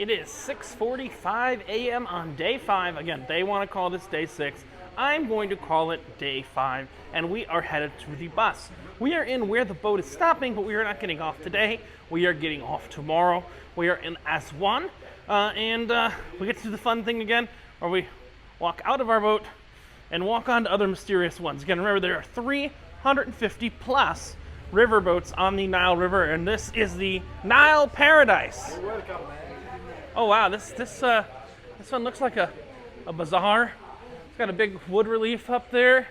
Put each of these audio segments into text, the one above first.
It is 6:45 a.m. on day 5. Again, they want to call this day 6. I'm going to call it day 5, and we are headed to the bus. We are in where the boat is stopping, but we are not getting off today. We are getting off tomorrow. We are in S1, and we get to do the fun thing again, where we walk out of our boat and walk on to other mysterious ones. Again, remember, there are 350 plus river boats on the Nile River, and this is the Nile Paradise. Oh wow, this one looks like a bazaar. It's got a big wood relief up there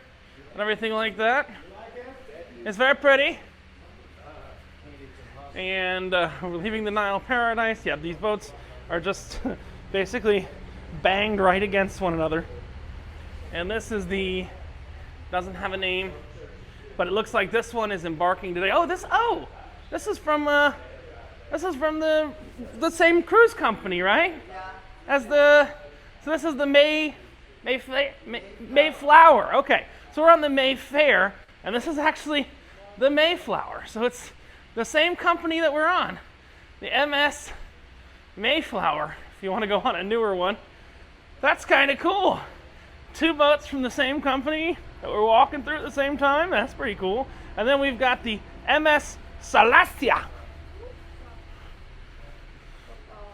and everything like that. It's very pretty. And we're leaving the Nile Paradise. Yeah, these boats are just basically banged right against one another. And this is doesn't have a name, but it looks like this one is embarking today. This is from the same cruise company, right? So this is the Mayflower. Okay, so we're on the Mayfair, and this is actually the Mayflower. So it's the same company that we're on, the MS Mayflower. If you want to go on a newer one, that's kind of cool. 2 boats from the same company that we're walking through at the same time. That's pretty cool. And then we've got the MS Celestia.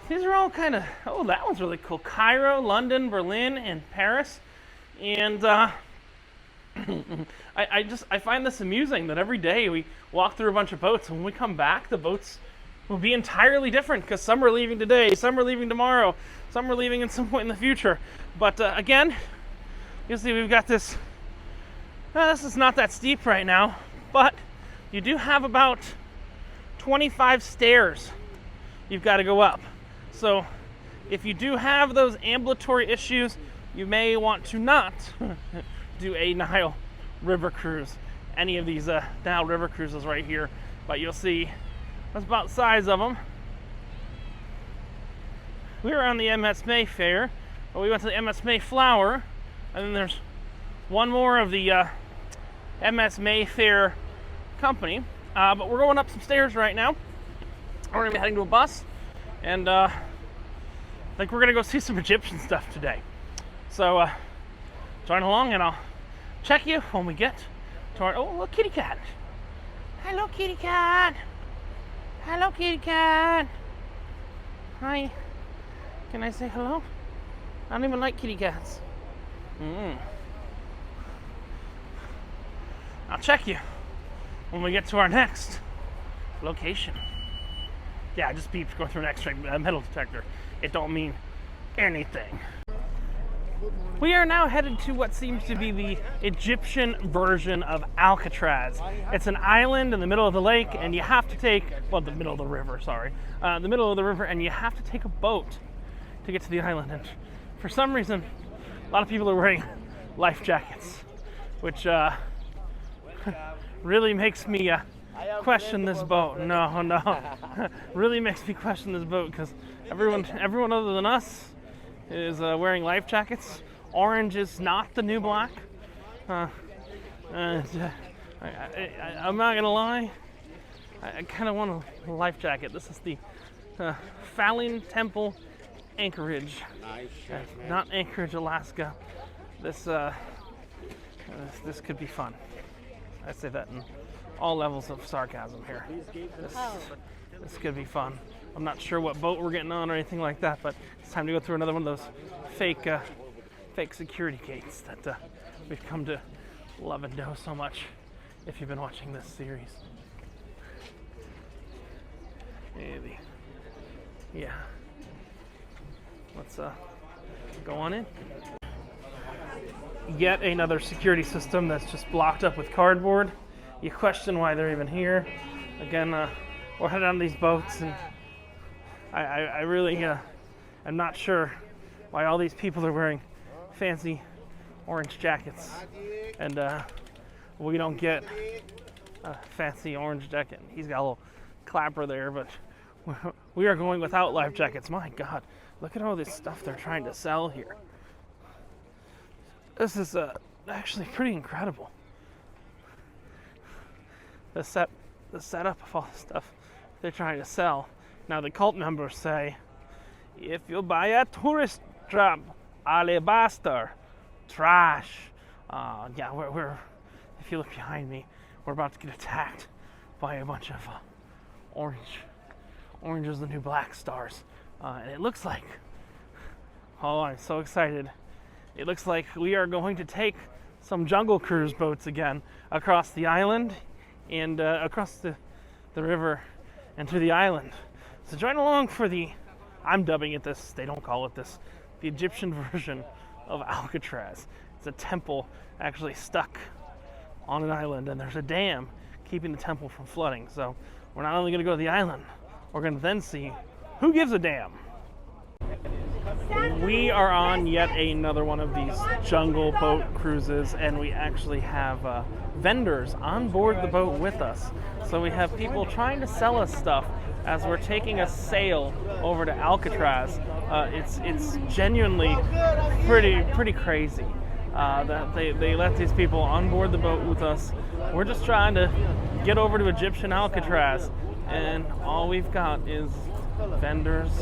These are all kind of, that one's really cool. Cairo, London, Berlin, and Paris. And I find this amusing that every day we walk through a bunch of boats, and when we come back, the boats will be entirely different, because some are leaving today, some are leaving tomorrow, some are leaving at some point in the future. But again, you'll see we've got this. This is not that steep right now, but you do have about 25 stairs you've got to go up. So if you do have those ambulatory issues, you may want to not do a Nile River cruise. Any of these Nile River cruises right here. But you'll see that's about the size of them. We were on the MS Mayfair, but we went to the MS Mayflower, and then there's one more of the MS Mayfair company. But we're going up some stairs right now. We're going to be heading to a bus, and I think we're going to go see some Egyptian stuff today. So join along, and I'll check you when we get to our... Oh, look, kitty cat. Hello, kitty cat. Hello, kitty cat. Hi. Can I say hello? I don't even like kitty cats. I'll check you when we get to our next location. Yeah, I just beeped going through an X-ray metal detector. It don't mean anything. We are now headed to what seems to be the Egyptian version of Alcatraz. It's an island in the middle of the lake, and you have to take, the middle of the river, the middle of the river, and you have to take a boat to get to the island. And for some reason, a lot of people are wearing life jackets, which really makes me question this boat. No. Really makes me question this boat, because everyone other than us is wearing life jackets. Orange is not the new black. I'm not gonna lie, I kind of want a life jacket. This is the Falling Temple Anchorage, not Anchorage, Alaska. This could be fun. I say that in all levels of sarcasm here. This could be fun. I'm not sure what boat we're getting on or anything like that, but it's time to go through another one of those fake security gates that we've come to love and know so much if you've been watching this series. Maybe. Yeah. Let's go on in. Yet another security system that's just blocked up with cardboard. You question why they're even here. Again, we're headed on these boats, and I really am not sure why all these people are wearing fancy orange jackets, and we don't get a fancy orange jacket. He's got a little clapper there, but we are going without life jackets. My God, look at all this stuff they're trying to sell here. This is actually pretty incredible. The setup of all the stuff they're trying to sell. Now the cult members say If you buy a tourist trap, alabaster, trash. Yeah, we're. If you look behind me, we're about to get attacked by a bunch of orange. Orange is the new black stars, and it looks like. Oh, I'm so excited! It looks like we are going to take some Jungle Cruise boats again across the island and across the river and to the island. So join along for the. I'm dubbing it this. They don't call it this. The Egyptian version of Alcatraz. It's a temple actually stuck on an island, and there's a dam keeping the temple from flooding. So we're not only going to go to the island, we're going to then see who gives a damn. We are on yet another one of these jungle boat cruises, and we actually have vendors on board the boat with us. So we have people trying to sell us stuff as we're taking a sail over to Alcatraz. It's genuinely pretty crazy that they let these people on board the boat with us. We're just trying to get over to Egyptian Alcatraz, and all we've got is vendors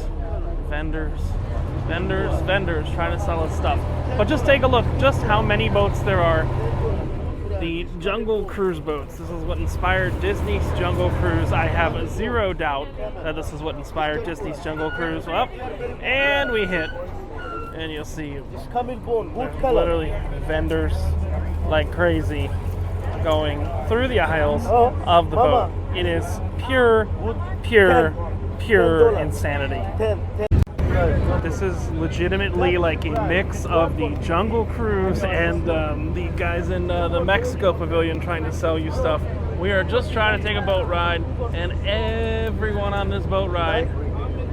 trying to sell us stuff. But just take a look just how many boats there are. The Jungle Cruise boats. This is what inspired Disney's Jungle Cruise. I have zero doubt that this is what inspired Disney's Jungle Cruise. Well, and we hit. And you'll see literally vendors like crazy going through the aisles of the boat. It is pure insanity. This is legitimately like a mix of the Jungle Cruise and the guys in the Mexico Pavilion trying to sell you stuff. We are just trying to take a boat ride, and everyone on this boat ride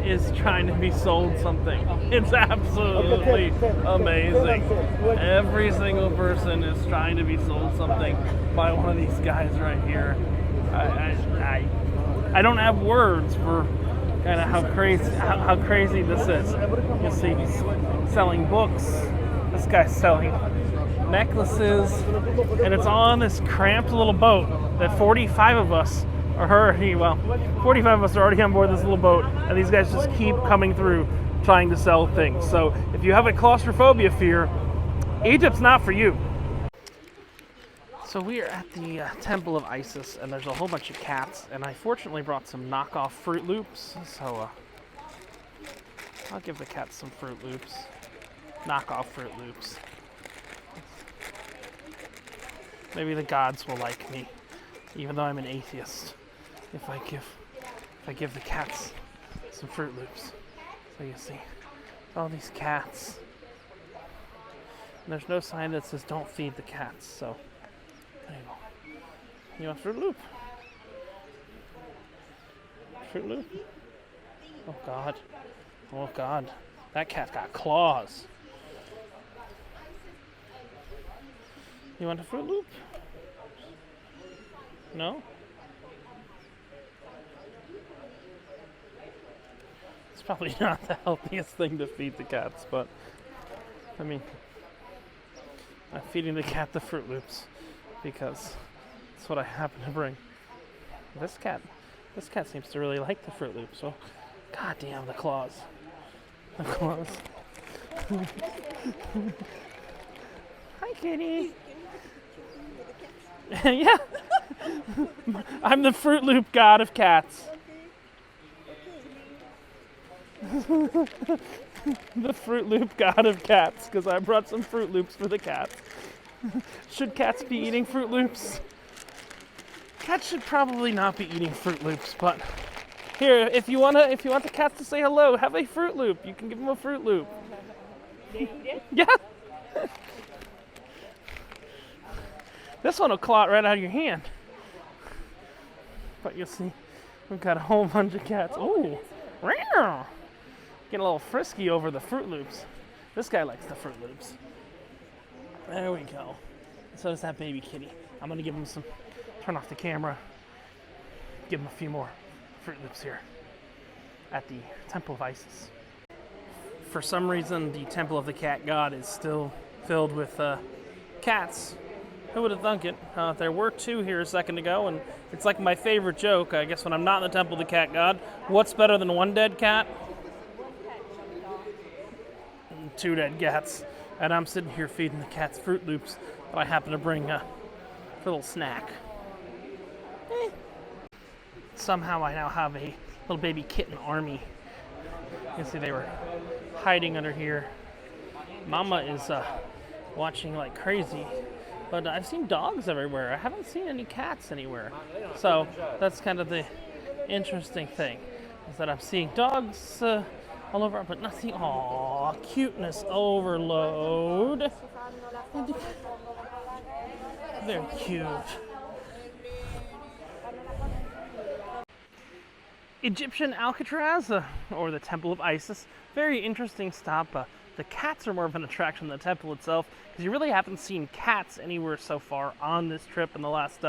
is trying to be sold something. It's absolutely amazing. Every single person is trying to be sold something by one of these guys right here. I don't have words for kind of how crazy this is. You'll see he's selling books. This guy's selling necklaces, and it's all on this cramped little boat that 45 of us are already on board this little boat, and these guys just keep coming through trying to sell things. So if you have a claustrophobia fear, Egypt's not for you. So we are at the Temple of Isis, and there's a whole bunch of cats, and I fortunately brought some knockoff Fruit Loops, so I'll give the cats some Fruit Loops. Knockoff Fruit Loops. Maybe the gods will like me, even though I'm an atheist, if I give the cats some Fruit Loops. So you see, all these cats. And there's no sign that says don't feed the cats, so there you go. You want Fruit Loop? Fruit Loop? Oh God. Oh God. That cat got claws. You want a Fruit Loop? No? It's probably not the healthiest thing to feed the cats, but I mean, I'm feeding the cat the Fruit Loops because that's what I happen to bring. This cat seems to really like the Fruit Loops, so God damn the claws. The claws. Hi, kitty. Yeah. I'm the Fruit Loop god of cats. The Fruit Loop god of cats, because I brought some Fruit Loops for the cats. Should cats be eating Fruit Loops? Cats should probably not be eating Fruit Loops, but here, if you want the cats to say hello, have a Fruit Loop. You can give them a Fruit Loop. Yeah. This one will claw it right out of your hand. But you'll see, we've got a whole bunch of cats. Ooh, get a little frisky over the Fruit Loops. This guy likes the Fruit Loops. There we go. So does that baby kitty. I'm gonna give him some. Turn off the camera. Give him a few more Fruit Loops here at the Temple of Isis. For some reason, the Temple of the Cat God is still filled with cats. Who would have thunk it? There were two here a second ago, and it's like my favorite joke. I guess when I'm not in the Temple of the Cat God, what's better than one dead cat? 2 dead cats, and I'm sitting here feeding the cats Fruit Loops that I happen to bring for a little snack. Somehow I now have a little baby kitten army. You can see they were hiding under here. Mama is watching like crazy, but I've seen dogs everywhere. I haven't seen any cats anywhere. So that's kind of the interesting thing, is that I'm seeing dogs all over, but nothing. Aw, cuteness overload. They're cute. Egyptian Alcatraz, or the Temple of Isis. Very interesting stop. The cats are more of an attraction than the temple itself, because you really haven't seen cats anywhere so far on this trip in the last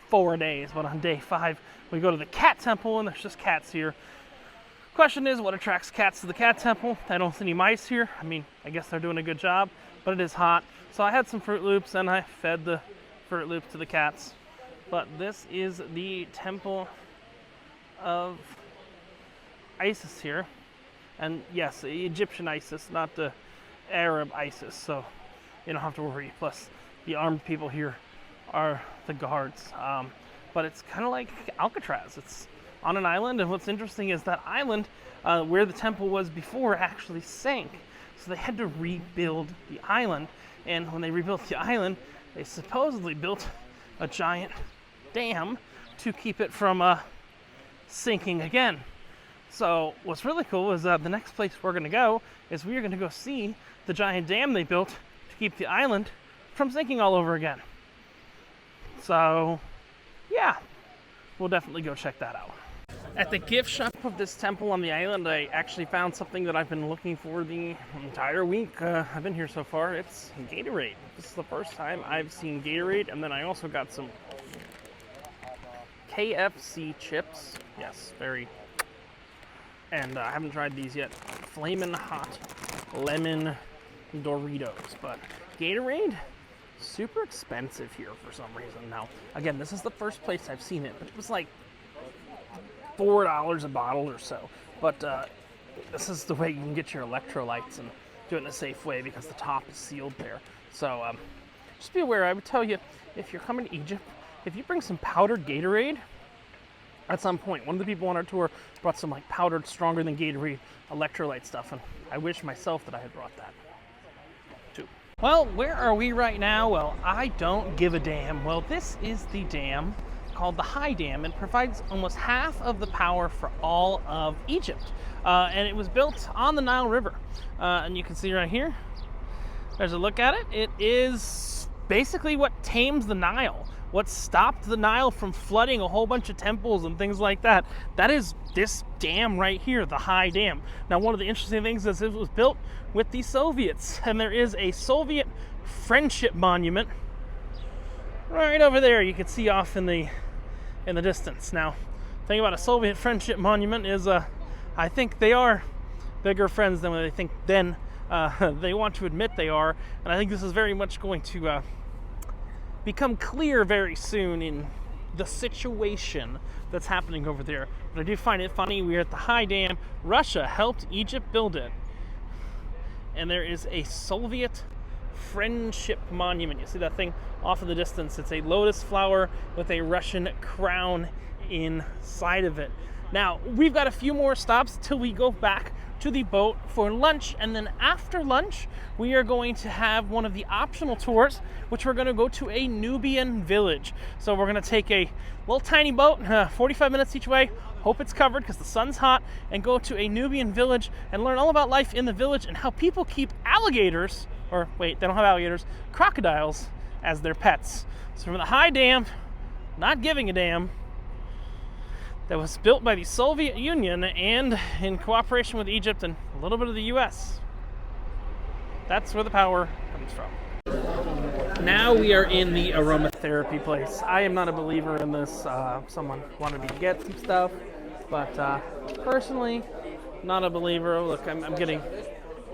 4 days. But on day 5, we go to the cat temple, and there's just cats here. Question is, what attracts cats to the cat temple? I don't see any mice here. I mean, I guess they're doing a good job, but it is hot. So I had some Fruit Loops, and I fed the Fruit Loops to the cats. But this is the Temple of Isis here. And yes, the Egyptian Isis, not the Arab Isis, so you don't have to worry. Plus, the armed people here are the guards. But it's kind of like Alcatraz. It's on an island, and what's interesting is that island, where the temple was before, actually sank. So they had to rebuild the island, and when they rebuilt the island, they supposedly built a giant dam to keep it from sinking again. So what's really cool is the next place we're going to go is we are going to go see the giant dam they built to keep the island from sinking all over again. So yeah, we'll definitely go check that out. At the gift shop of this temple on the island, I actually found something that I've been looking for the entire week I've been here so far. It's Gatorade. This is the first time I've seen Gatorade, and then I also got some KFC chips. Yes, very. And I haven't tried these yet. Flamin' Hot Lemon Doritos. But Gatorade, super expensive here for some reason. Now, again, this is the first place I've seen it, but it was like $4 a bottle or so. But this is the way you can get your electrolytes and do it in a safe way, because the top is sealed there. So just be aware. I would tell you, if you're coming to Egypt, if you bring some powdered Gatorade, at some point, one of the people on our tour brought some like powdered, stronger than Gatorade electrolyte stuff, and I wish myself that I had brought that too. Well, where are we right now? Well, I don't give a damn. Well, this is the dam called the High Dam. It provides almost half of the power for all of Egypt, and it was built on the Nile River. And you can see right here, there's a look at it. It is basically what tames the Nile. What stopped the Nile from flooding a whole bunch of temples and things like that. That is this dam right here, the High Dam. Now, one of the interesting things is it was built with the Soviets, and there is a Soviet friendship monument right over there. You can see off in the distance. Now, the thing about a Soviet friendship monument is I think they are bigger friends than what they think they want to admit they are, and I think this is very much going to become clear very soon in the situation that's happening over there. But I do find it funny, we're at the High Dam. Russia helped Egypt build it, and there is a Soviet friendship monument. You see that thing off in the distance? It's a lotus flower with a Russian crown inside of it. Now, we've got a few more stops till we go back to the boat for lunch, and then after lunch we are going to have one of the optional tours, which we're going to go to a Nubian village. So we're going to take a little tiny boat, 45 minutes each way, hope it's covered because the sun's hot, and go to a Nubian village and learn all about life in the village and how people keep alligators, or wait, they don't have alligators, crocodiles as their pets. So from the High Dam, not giving a damn, that was built by the Soviet Union and in cooperation with Egypt and a little bit of the US. That's where the power comes from. Now we are in the aromatherapy place. I am not a believer in this. Someone wanted me to get some stuff, but personally, not a believer. Look, I'm getting,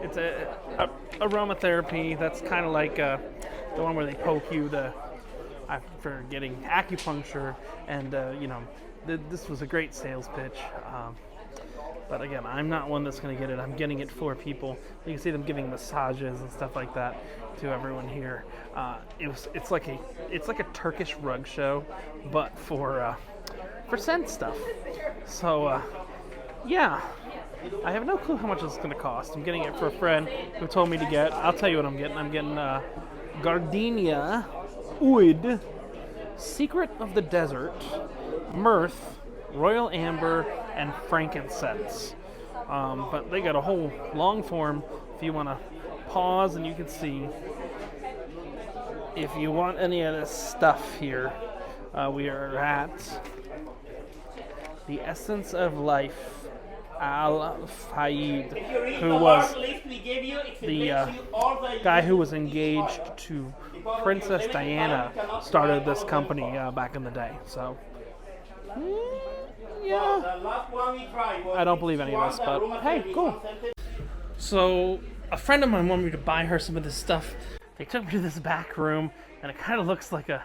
it's a aromatherapy that's kind of like the one where they poke you for getting acupuncture, and this was a great sales pitch. But again, I'm not one that's going to get it. I'm getting it for people. You can see them giving massages and stuff like that to everyone here. It's like a Turkish rug show, but for scent stuff. So yeah, I have no clue how much it's going to cost. I'm getting it for a friend who told me to get. I'll tell you what I'm getting. I'm getting Gardenia Oud, Secret of the Desert, Mirth, Royal Amber, and Frankincense. But they got a whole long form if you want to pause and you can see. If you want any of this stuff here, we are at the Essence of Life Al Fayed, who was the guy who was engaged to Princess Diana, started this company back in the day. So, yeah, I don't believe any of this, but hey, cool. So, a friend of mine wanted me to buy her some of this stuff. They took me to this back room, and it kind of looks like a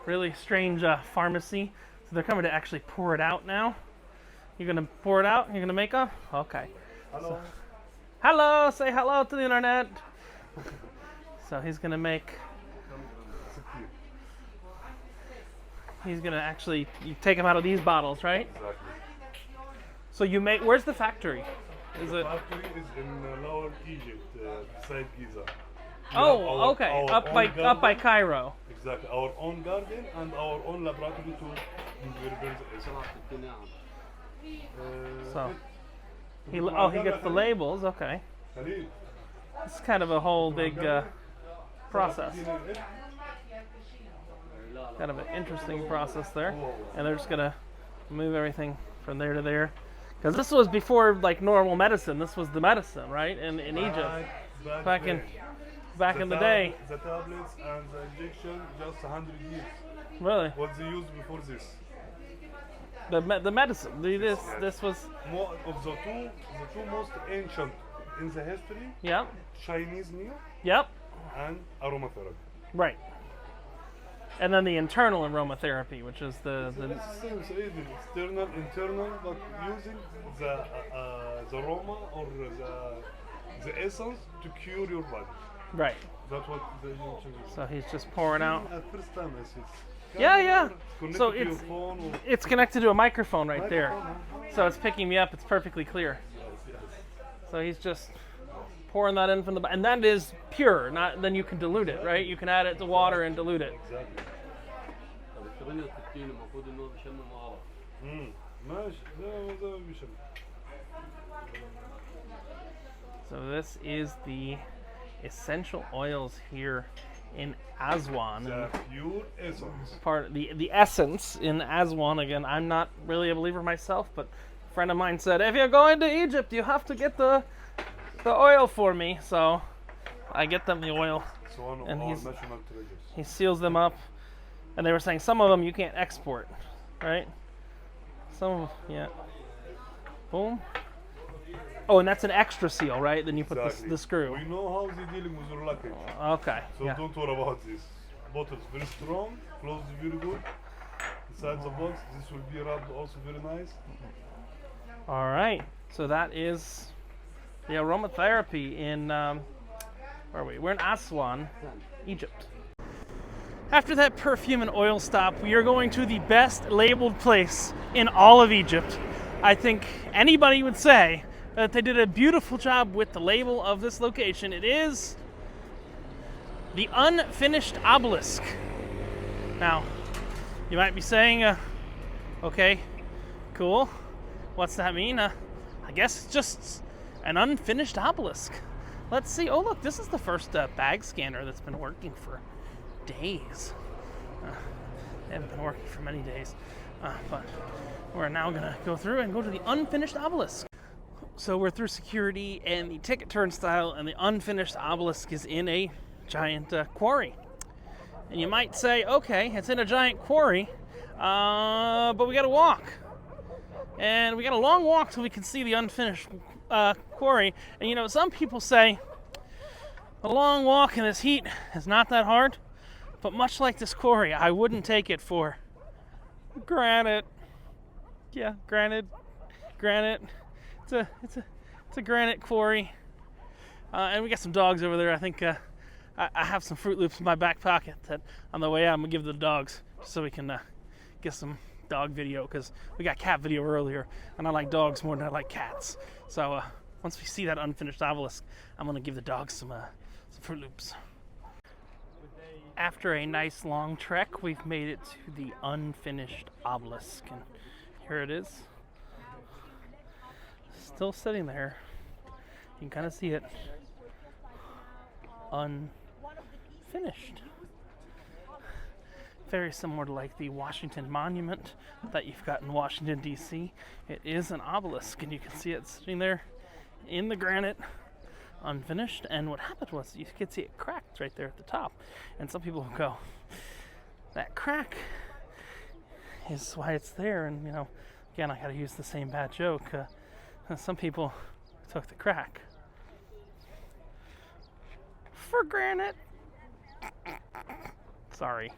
really strange pharmacy. So they're coming to actually pour it out now. You're gonna pour it out? You're gonna make a? Okay. Hello. So, hello. Say hello to the internet. So he's gonna make. He's gonna actually you take them out of these bottles, right? Exactly. So you make. Where's the factory? Is it? The factory is in Lower Egypt, beside Giza. Oh, okay. Up by Cairo. Exactly. Our own garden and our own laboratory to So he gets the labels. Okay. It's kind of a whole big process. Kind of an interesting process there, and they're just gonna move everything from there to there, because this was before like normal medicine. This was the medicine, right? In Egypt, back in the day. The tablets and the injection just 100 years. Really? What they used before this? The medicine. This was. More of the two most ancient in the history. Yep. Chinese Nile. Yep. And aromatherapy. Right. And then the internal aromatherapy, which is the external, internal, but using the aroma or the essence to cure your body. Right. That's what the injection is. So he's just pouring out. First time I see. Yeah. So To your phone or it's connected to a microphone right there. microphone, So it's picking me up. It's perfectly clear. Yes. So he's just pouring that in from the and that is pure. Not then you can dilute it, right? You can add it to water and dilute it. Exactly. So this is the essential oils here in Aswan. The pure essence. Part the essence in Aswan. Again, I'm not really a believer myself, but a friend of mine said if you're going to Egypt, you have to get the oil for me. So I get them the oil, So one of and our he's- national treasures. he seals them up, and they were saying some of them you can't export, right? Some, yeah. Boom. Oh, and that's an extra seal, right? Then you put Exactly. the screw. We know how they're dealing with your luggage. Okay. So Yeah. don't worry about this. Bottle's very strong, closed very good. Inside the box, this will be wrapped also very nice. All right. So that is the aromatherapy in where are we? We're in Aswan, Egypt. After that perfume and oil stop, we are going to the best labeled place in all of Egypt. I think anybody would say that they did a beautiful job with the label of this location. It is the Unfinished Obelisk. Now, you might be saying, okay, cool. What's that mean? I guess it's just an unfinished obelisk. Let's see. Oh, look, this is the first bag scanner that's been working for days. They haven't been working for many days. But we're now going to go through and go to the Unfinished Obelisk. So we're through security and the ticket turnstile, and the Unfinished Obelisk is in a giant quarry. And you might say, okay, it's in a giant quarry, but we got to walk. And we got a long walk till we can see the unfinished quarry. And you know, some people say a long walk in this heat is not that hard, but much like this quarry, I wouldn't take it for granted. Yeah, granted. It's a granite quarry, and we got some dogs over there. I think I have some Fruit Loops in my back pocket that on the way out I'm gonna give to the dogs so we can get some dog video, because we got cat video earlier, and I like dogs more than I like cats. So once we see that unfinished obelisk, I'm gonna give the dogs some Fruit Loops. After a nice long trek, we've made it to the unfinished obelisk, and here it is. Still sitting there. You can kind of see it. Unfinished. Very similar to like the Washington Monument that you've got in Washington, D.C. It is an obelisk, and you can see it sitting there in the granite, unfinished. And what happened was, you could see it cracked right there at the top. And some people will go, that crack is why it's there. And, you know, again, I gotta use the same bad joke. Some people took the crack for granted. Sorry,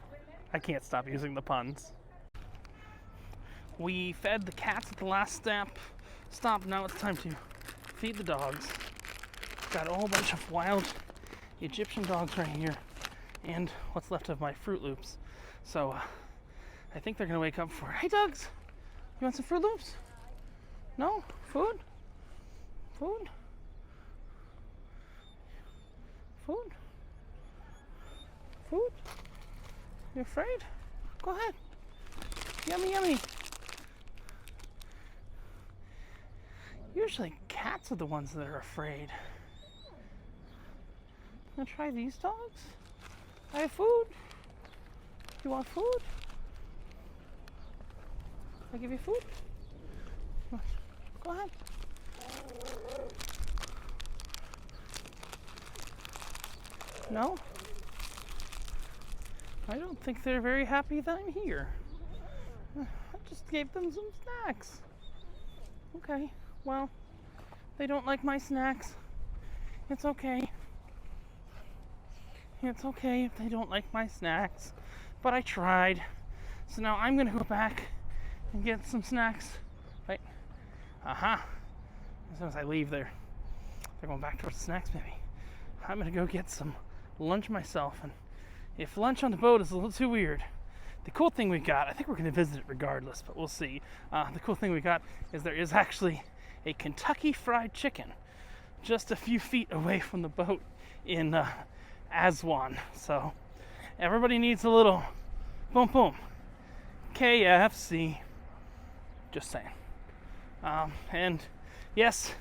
I can't stop using the puns. We fed the cats at the last stop. Now it's time to feed the dogs. Got a whole bunch of wild Egyptian dogs right here, and what's left of my Fruit Loops. So I think they're gonna wake up for it. Hey dogs, you want some Fruit Loops? No? Food? Food? Food? Food? You afraid? Go ahead. Yummy, yummy. Usually cats are the ones that are afraid. Wanna try these dogs? I have food. You want food? I give you food? Go ahead. No? I don't think they're very happy that I'm here. I just gave them some snacks. Okay, well, they don't like my snacks. It's okay. It's okay if they don't like my snacks, but I tried. So now I'm gonna go back and get some snacks. Right? Aha. As soon as I leave they're going back towards the snacks maybe. I'm gonna go get some lunch myself, and if lunch on the boat is a little too weird, the cool thing we got, I think we're gonna visit it regardless, but we'll see. The cool thing we got is there is actually a Kentucky Fried Chicken just a few feet away from the boat in Aswan. So everybody needs a little boom boom KFC, just saying. And yes,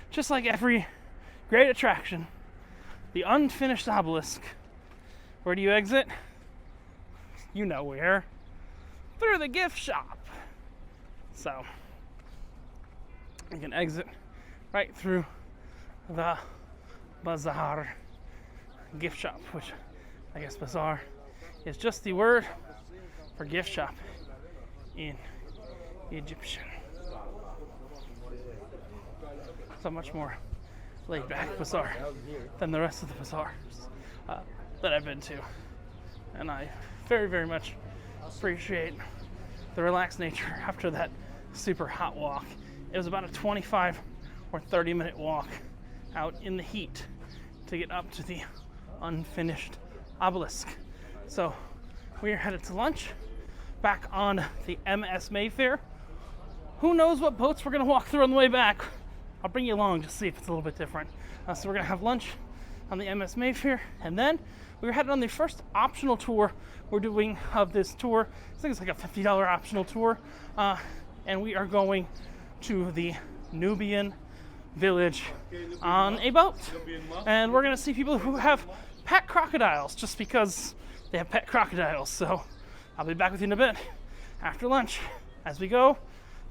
just like every great attraction, the unfinished obelisk, where do you exit? You know where. Through the gift shop. So you can exit right through the bazaar gift shop, which I guess bazaar is just the word for gift shop in Egyptian. So much more laid back bazaar than the rest of the bazaars that I've been to. And I very, very much appreciate the relaxed nature after that super hot walk. It was about a 25 or 30 minute walk out in the heat to get up to the unfinished obelisk. So we are headed to lunch back on the MS Mayfair. Who knows what boats we're gonna walk through on the way back? I'll bring you along just to see if it's a little bit different. So we're gonna have lunch on the MS Mayfair, and then we're headed on the first optional tour we're doing of this tour. I think it's like a $50 optional tour, and we are going to the Nubian village on a boat, and we're gonna see people who have pet crocodiles just because they have pet crocodiles. So I'll be back with you in a bit after lunch as we go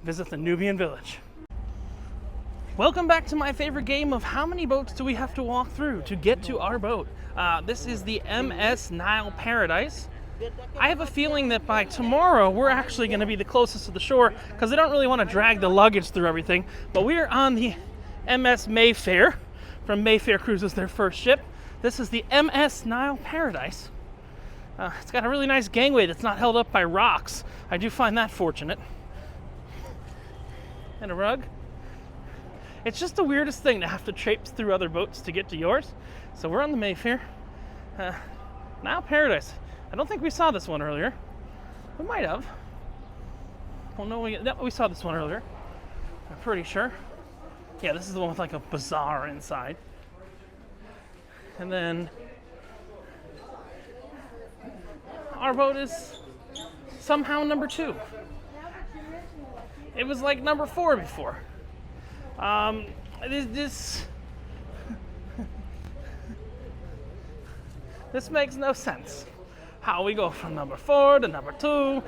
visit the Nubian village. Welcome back to my favorite game of how many boats do we have to walk through to get to our boat. This is the MS Nile Paradise. I have a feeling that by tomorrow we're actually going to be the closest to the shore because they don't really want to drag the luggage through everything. But we are on the MS Mayfair from Mayfair Cruises, their first ship. This is the MS Nile Paradise. It's got a really nice gangway that's not held up by rocks. I do find that fortunate. And a rug. It's just the weirdest thing to have to traipse through other boats to get to yours. So we're on the Mayfair. Nile Paradise. I don't think we saw this one earlier. We might have. Well, no, we saw this one earlier. I'm pretty sure. Yeah, this is the one with like a bazaar inside. And then our boat is somehow number 2. It was like number 4 before. This makes no sense. How we go from number 4 to number 2.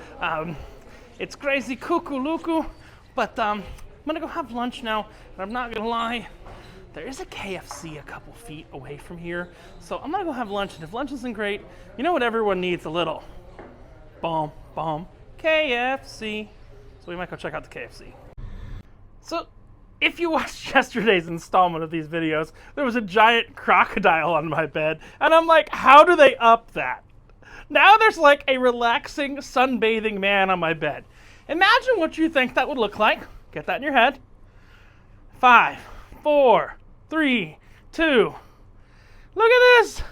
It's crazy cuckoo luku. But I'm gonna go have lunch now. And I'm not gonna lie, there is a KFC a couple feet away from here. So I'm gonna go have lunch. And if lunch isn't great, you know what everyone needs? A little bomb KFC. So we might go check out the KFC. So if you watched yesterday's installment of these videos, there was a giant crocodile on my bed. And I'm like, how do they up that? Now there's like a relaxing, sunbathing man on my bed. Imagine what you think that would look like. Get that in your head. 5, 4, 3, 2. Look at this.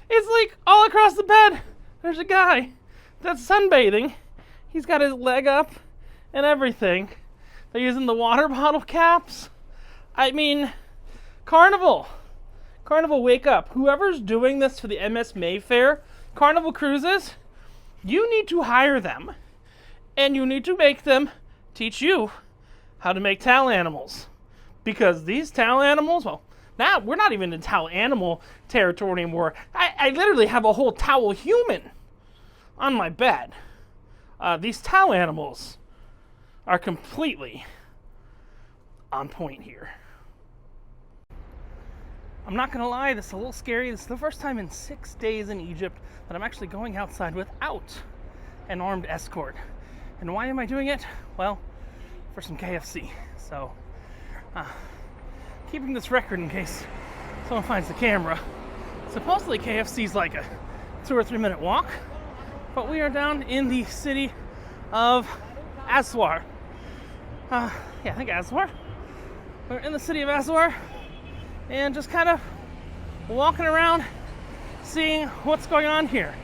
It's like all across the bed. There's a guy that's sunbathing. He's got his leg up and everything. They're using the water bottle caps. I mean, Carnival, wake up. Whoever's doing this for the MS Mayfair, Carnival Cruises, you need to hire them. And you need to make them teach you how to make towel animals. Because these towel animals, well, now we're not even in towel animal territory anymore. I literally have a whole towel human on my bed. These towel animals are completely on point here. I'm not gonna lie, this is a little scary. This is the first time in 6 days in Egypt that I'm actually going outside without an armed escort. And why am I doing it? Well, for some KFC. So, keeping this record in case someone finds the camera. Supposedly KFC's like a 2 or 3 minute walk, but we are down in the city of Aswar. I think Aswar. We're in the city of Aswar and just kind of walking around, seeing what's going on here.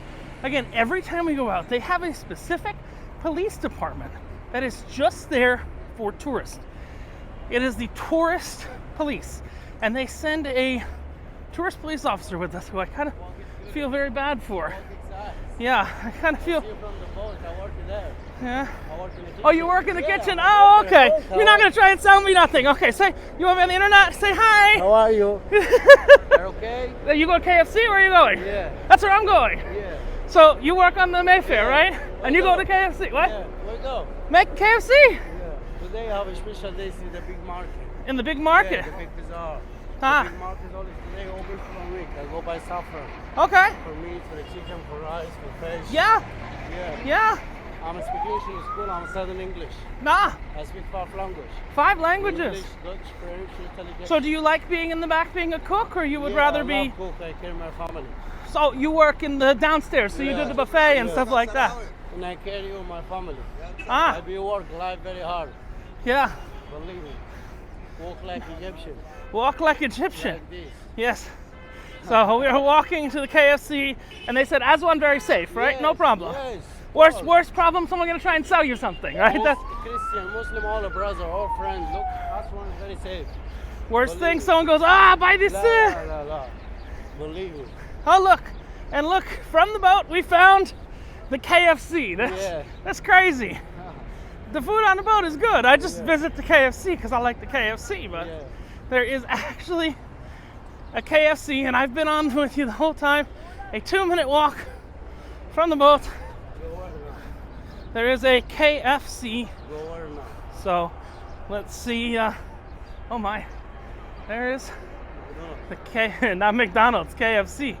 Again, every time we go out, they have a specific police department that is just there for tourists. It is the tourist police, and they send a tourist police officer with us, who I kind of feel very bad for. Yeah, I kind of feel. Yeah. Oh, you work in the kitchen? Oh, okay. You're not gonna try and sell me nothing. Okay, say you want me on the internet? Say hi. How are you? You're okay? You go to KFC? Where are you going? Yeah. That's where I'm going. Yeah. So you work on the Mayfair, right? And you go to KFC. What? Yeah. Where go? Make KFC? Yeah. Today I have a special day in the big market. In the big market? Yeah, the big bazaar. Ah. The big market is only today open for a week. I go buy saffron. Okay. For meat, for the chicken, for rice, for fish. Yeah. Yeah. Yeah. I'm speaking in school. I'm studying English. Nah. I speak 5 languages. 5 languages. English, Dutch, French, Italian. So do you like being in the back being a cook, or you would Yeah, rather I be? love cook. I care my family. So you work in the downstairs, so you do Yeah. the buffet and Yeah. stuff like that. And I care you my family. Ah. I be work life very hard. Yeah. Believe me. Walk like Egyptian. Walk like Egyptian. Like this. Yes. So we are walking to the KFC, and they said Aswan very safe, right? Yes, No problem. Yes. Worst problem, someone gonna try and sell you something, right? That's Christian, Muslim, all a brother, all friends. Look, that's one is very safe. worst Believe thing. me. Someone goes, buy this. La, la, la, la. Believe me. Oh look, and look, from the boat we found the KFC. That's crazy. The food on the boat is good. I just visit the KFC because I like the KFC, but Yeah. there is actually a KFC, and I've been on with you the whole time. A 2-minute walk from the boat. Go where now? There is a KFC. Go where now? So let's see. Oh my, there is the not McDonald's, KFC.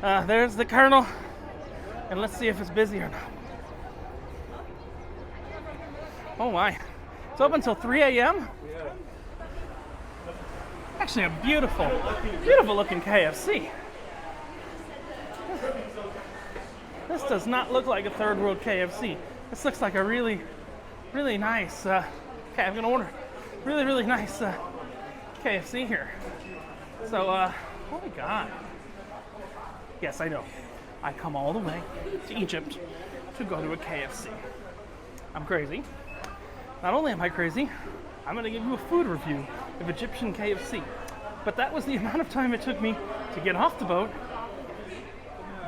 There's the Colonel, and let's see if it's busy or not. Oh my, it's open until 3 a.m. Yeah. Actually, a beautiful looking KFC. This does not look like a third world KFC. This looks like a really nice. Okay, I'm gonna order really, really nice KFC here. So, oh my God. Yes, I know. I come all the way to Egypt to go to a KFC. I'm crazy. Not only am I crazy, I'm going to give you a food review of Egyptian KFC. But that was the amount of time it took me to get off the boat,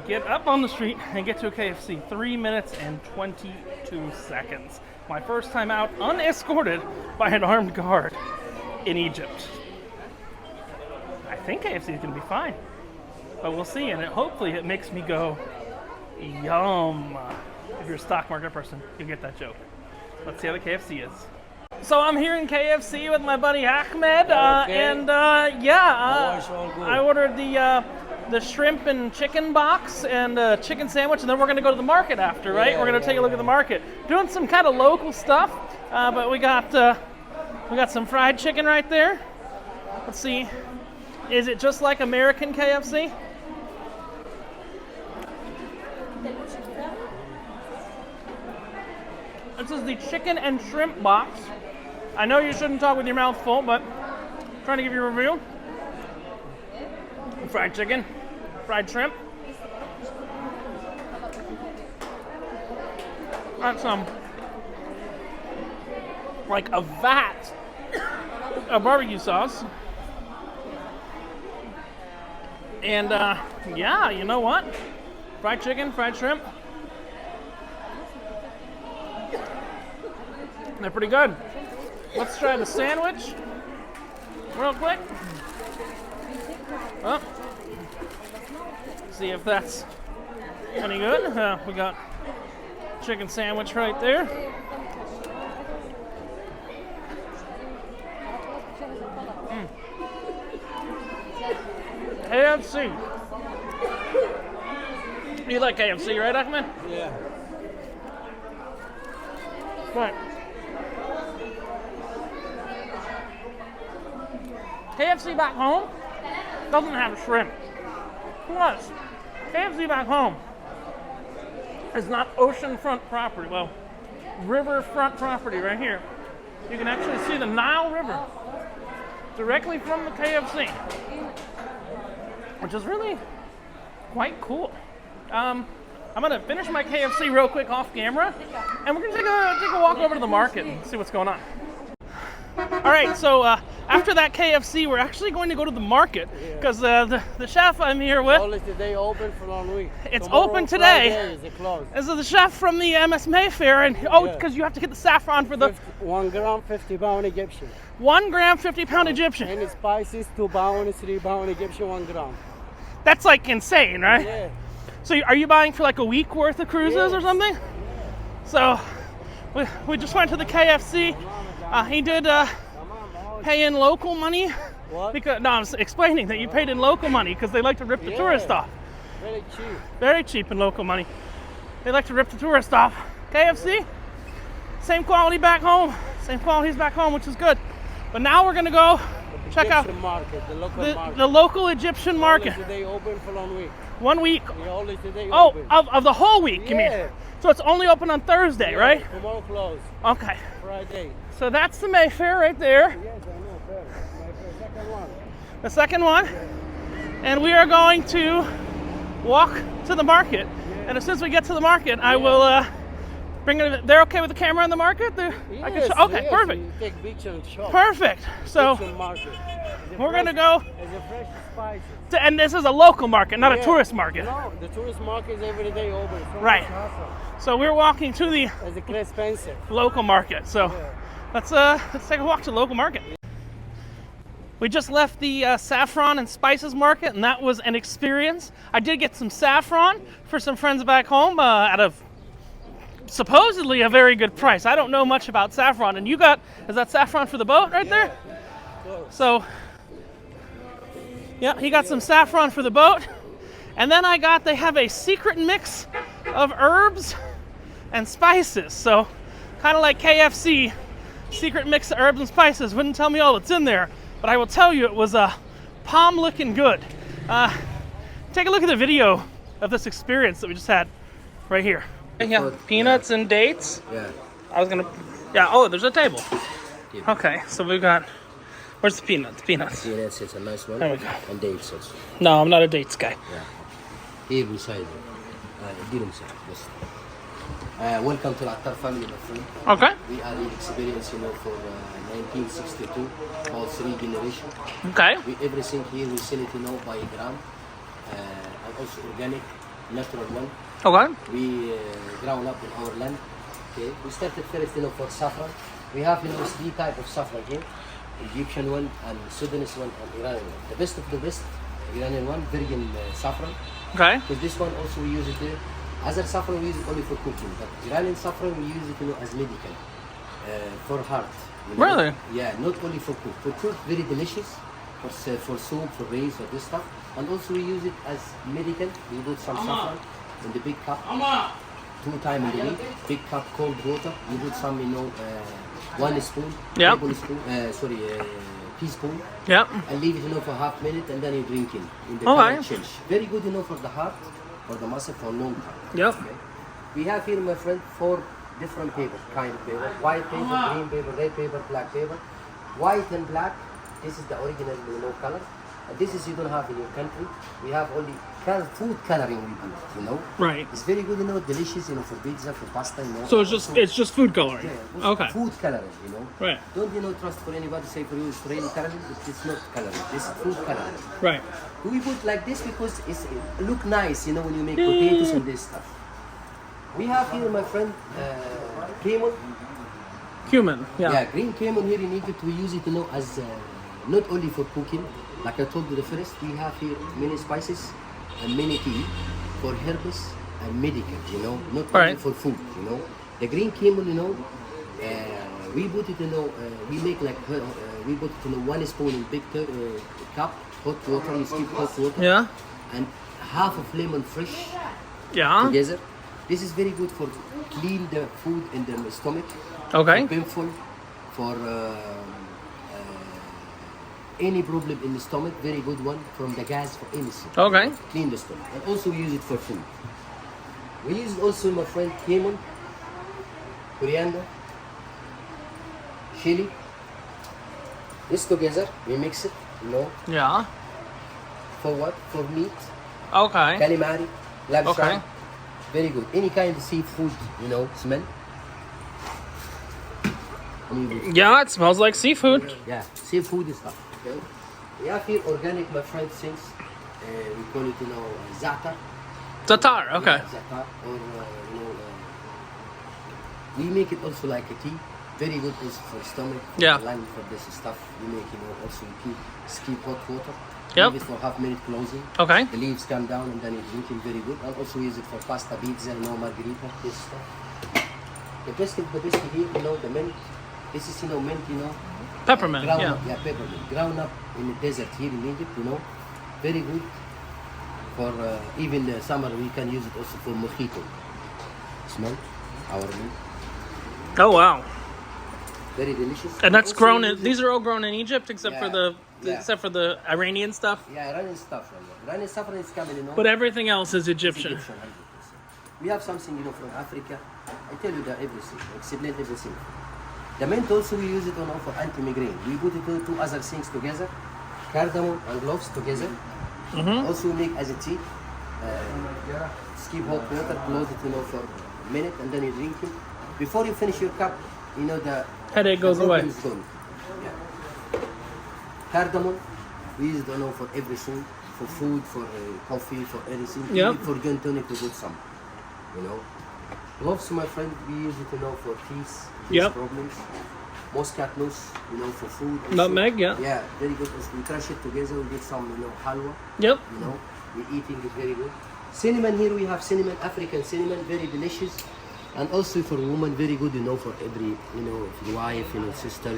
get up on the street, and get to a KFC. 3 minutes and 22 seconds. My first time out unescorted by an armed guard in Egypt. I think KFC is going to be fine. But we'll see, and hopefully it makes me go, yum. If you're a stock market person, you'll get that joke. Let's see how the KFC is. So I'm here in KFC with my buddy Ahmed, and I ordered the shrimp and chicken box and chicken sandwich, and then we're gonna go to the market after, right? We're gonna take a look at the market, doing some kind of local stuff. But we got some fried chicken right there. Let's see, is it just like American KFC? This is the chicken and shrimp box. I know you shouldn't talk with your mouth full, but I'm trying to give you a review. Fried chicken, fried shrimp. That's like a vat of barbecue sauce. And yeah, you know what? Fried chicken, fried shrimp. They're pretty good. Let's try the sandwich real quick. Oh. See if that's any good. We got chicken sandwich right there. KFC. You like KFC, right, Ahmed? Yeah. Right. KFC back home doesn't have shrimp. Plus, KFC back home is not oceanfront property. Well, riverfront property right here. You can actually see the Nile River directly from the KFC, which is really quite cool. I'm gonna finish my KFC real quick off camera, and we're gonna take a walk over to the market and see what's going on. All right, so after that KFC, we're actually going to go to the market because the chef I'm here with. Only today open for 1 week. It's Tomorrow, open today. Friday, is it closed? This is the chef from the MS Mayfair, and because you have to get the saffron for the 1 gram, 50 pound Egyptian. 1 gram, 50 pound Egyptian. Any spices, 2 pound, 3 pound Egyptian, 1 gram. That's like insane, right? Yeah. So are you buying for like a week worth of cruises or something? So we just went to the KFC. He did pay in local money. What? Because, no, I'm explaining that you paid in local money because they like to rip the tourist off. Very cheap. Very cheap in local money. They like to rip the tourist off. KFC, same quality back home. Same qualities back home, which is good. But now we're gonna go check out market, the local market. the local Egyptian market. Only today open for 1 week. 1 week. Only today Oh, open. of the whole week, you mean? Yeah. So it's only open on Thursday, right? Tomorrow closed. Okay. Friday. So that's the Mayfair right there. Yes, I know. My second one. The second one. And we are going to walk to the market. And as soon as we get to the market, I will bring it. They're okay with the camera in the market? Okay, perfect. You take picture and shop. Perfect. So Egyptian market. we're going to go. It's a fresh spices. And this is a local market, not a tourist market. No, the tourist market is every day open. Right. So we're walking to the It's expensive. local market. So let's take a walk to the local market. We just left the saffron and spices market, and that was an experience. I did get some saffron for some friends back home at a supposedly a very good price. I don't know much about saffron, and is that saffron for the boat right there? So, yeah, he got some saffron for the boat. And then they have a secret mix of herbs and spices. So, kind of like KFC, secret mix of herbs and spices. Wouldn't tell me all that's in there, but I will tell you it was palm looking good. Take a look at the video of this experience that we just had right here. Yeah, peanuts and dates. Yeah. Oh, there's a table. table. Okay, so we've got. Where's the peanuts? Peanuts. Peanuts is a nice one. There we go. And dates also. No, I'm not a dates guy. Yeah. Here beside deal inside. Yes. Welcome to Attar family, my friend. Okay. We are in experience, for 1962, all 3 generations. Okay. Everything here we sell it, by gram, and also organic, natural one. Okay. We ground up in our land. Okay. We started first, for saffron. We have, 3 type of saffron here: Egyptian one, and Sudanese one, and Iranian one. The best of the best, Iranian one, virgin saffron. Okay. Because this one also we use it there. Other saffron we use it only for cooking, but Iranian saffron we use it, as medical, for heart. Really? Yeah, not only for cook. For cook, very delicious. For soup, for rice, or this stuff. And also we use it as medical. We put some saffron in the big cup, 2 times in the week. Big cup cold water. We put some, 1 spoon, Yep. tablespoon, teaspoon. Yep. And leave it, for half minute, and then you drink it in the Okay. color change. Very good, for the heart, for the muscle, for long time. Yep. Okay. We have here, my friend, 4 different paper, kind of paper: white paper, green paper, red paper, black paper. White and black, this is the original, color. And this is you don't have in your country. We have only food coloring we do, Right. It's very good, delicious, for pizza, for pasta, So it's just food coloring. Yeah, Okay. food coloring, Right. Don't, trust for anybody say for you it's really coloring, but it's not coloring. This is food coloring. Right. We put like this because it look nice, when you make potatoes and this stuff. We have here, my friend, cumin. Cumin. Yeah. Yeah, green cumin here in Egypt. We use it, as not only for cooking. Like I told you the first, we have here many spices and many tea for herbs and medical. Not only Right. for food. The green cumin, we put it, we make like we put it, 1 spoon in big cup hot water. You skip hot water. Yeah. And half of lemon fresh Yeah. together. This is very good for clean the food in the stomach. Okay. Painful for any problem in the stomach. Very good one from the gas for anything. Okay. Clean the stomach. And also we use it for food. We use it also, my friend, cumin, coriander, chili. This together we mix it. Yeah. For what? For meat. Okay. Calamari, labshan. Okay. Very good. Any kind of seafood, smell. Yeah, it smells like seafood. Yeah, seafood and stuff. Okay. We have here organic, my friend, things. We call it, za'atar. Tatar. Okay. Yeah, za'atar. Or, we make it also like a tea. Very good also for stomach. For Yeah. the lung, for this stuff. We make, also we skip hot water. Yep. Leave it for half minute closing. Okay. The leaves come down and then you drink it. Very good. And also use it for pasta, pizza, margarita, this stuff. The best of the best here, the mint. This is, mint, Peppermint. ground Yeah. up, peppermint. Ground up in the desert here in Egypt, very good. For even the summer, we can use it also for mojito. Smell our mint. Oh wow. Very delicious. And that's Also grown use in. These are all grown in Egypt, except for Yeah. Yeah. except for the Iranian stuff. Yeah, Iranian stuff. Iranian stuff is coming, But everything else is It's Egyptian. 100%. We have something, from Africa. I tell you that everything, explain everything. The mint also we use it for anti-migraine. We put it 2 other things together, cardamom and cloves together. Also we make as a tea. Skip hot water, close it, for a minute, and then you drink it. Before you finish your cup, the Headache goes the problem away. is gone. Yeah. Cardamom, we use it for everything, for food, for coffee, for anything. Yep. Even for gin tonic, we put some. Cloves, my friend, we use it, for teas, Yep. problems. Muscat nuts, for food. also. Nutmeg, yeah. Yeah, very good. We crush it together, we get some, halwa. Yep. We're eating it very good. Cinnamon here, we have cinnamon, African cinnamon, very delicious. And also for women, very good, for every, wife, sister,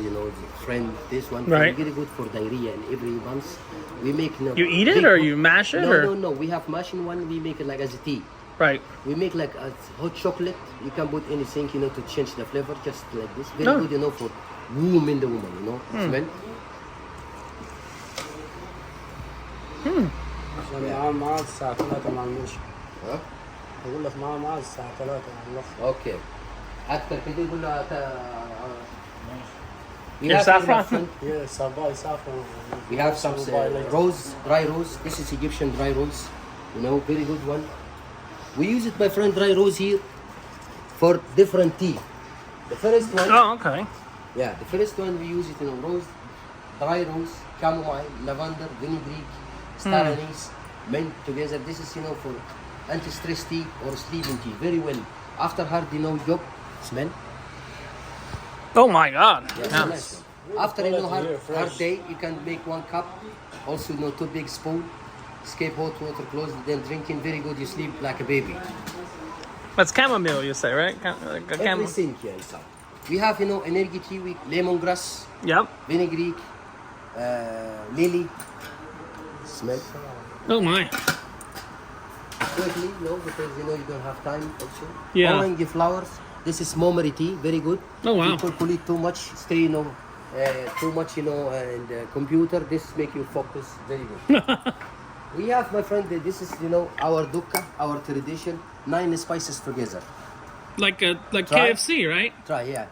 friend, this one. Right. Very good for diarrhea and every month. We make, You eat it big or one. you mash it No, or? no. We have mashing one, we make it like as a tea. Right. We make like a hot chocolate. You can put anything, to change the flavor, just like this. Very Oh. good, for women, the woman, Smell. عشان معاه الساعة 3 مع المشي. Huh? أقول لك معاه الساعة 3 مع المشي. اوكي. اكتر كده يقول له We Your have here, my saffron? friend, Yes, I buy saffron. we have some Also buy later. rose, dry rose. This is Egyptian dry rose. You know, very good one. We use it, my friend, dry rose here for different tea. The first one, Oh, okay. yeah, the first one we use it, you know, rose, dry rose, chamomile, lavender, vinegreek, star anise, mint together. This is, you know, for anti-stress tea or sleeping tea. Very well. After hard, you know, job, smell. Oh my God. Yeah, Yeah. nice one. After, you know, Quality here, hard fresh. day, you can make 1 cup. Also, you know, 2 big spoon. Escape hot water, close, then drinking. Very good. You sleep like a baby. That's chamomile, you say, right? Like a Everything here inside. We have, you know, energy tea with lemongrass, Yep. vinegreek, lily. Smell. Oh my. Quickly, no, because you know you don't have time also. Yeah. Orange flowers. This is mulberry tea, very good. Oh, wow. People who eat too much, stay, you know, too much, you know, in the computer. This make you focus, very good. We have, my friend, this is, you know, our dukka, our tradition, 9 spices together. Like Try. KFC, right? Try, yeah.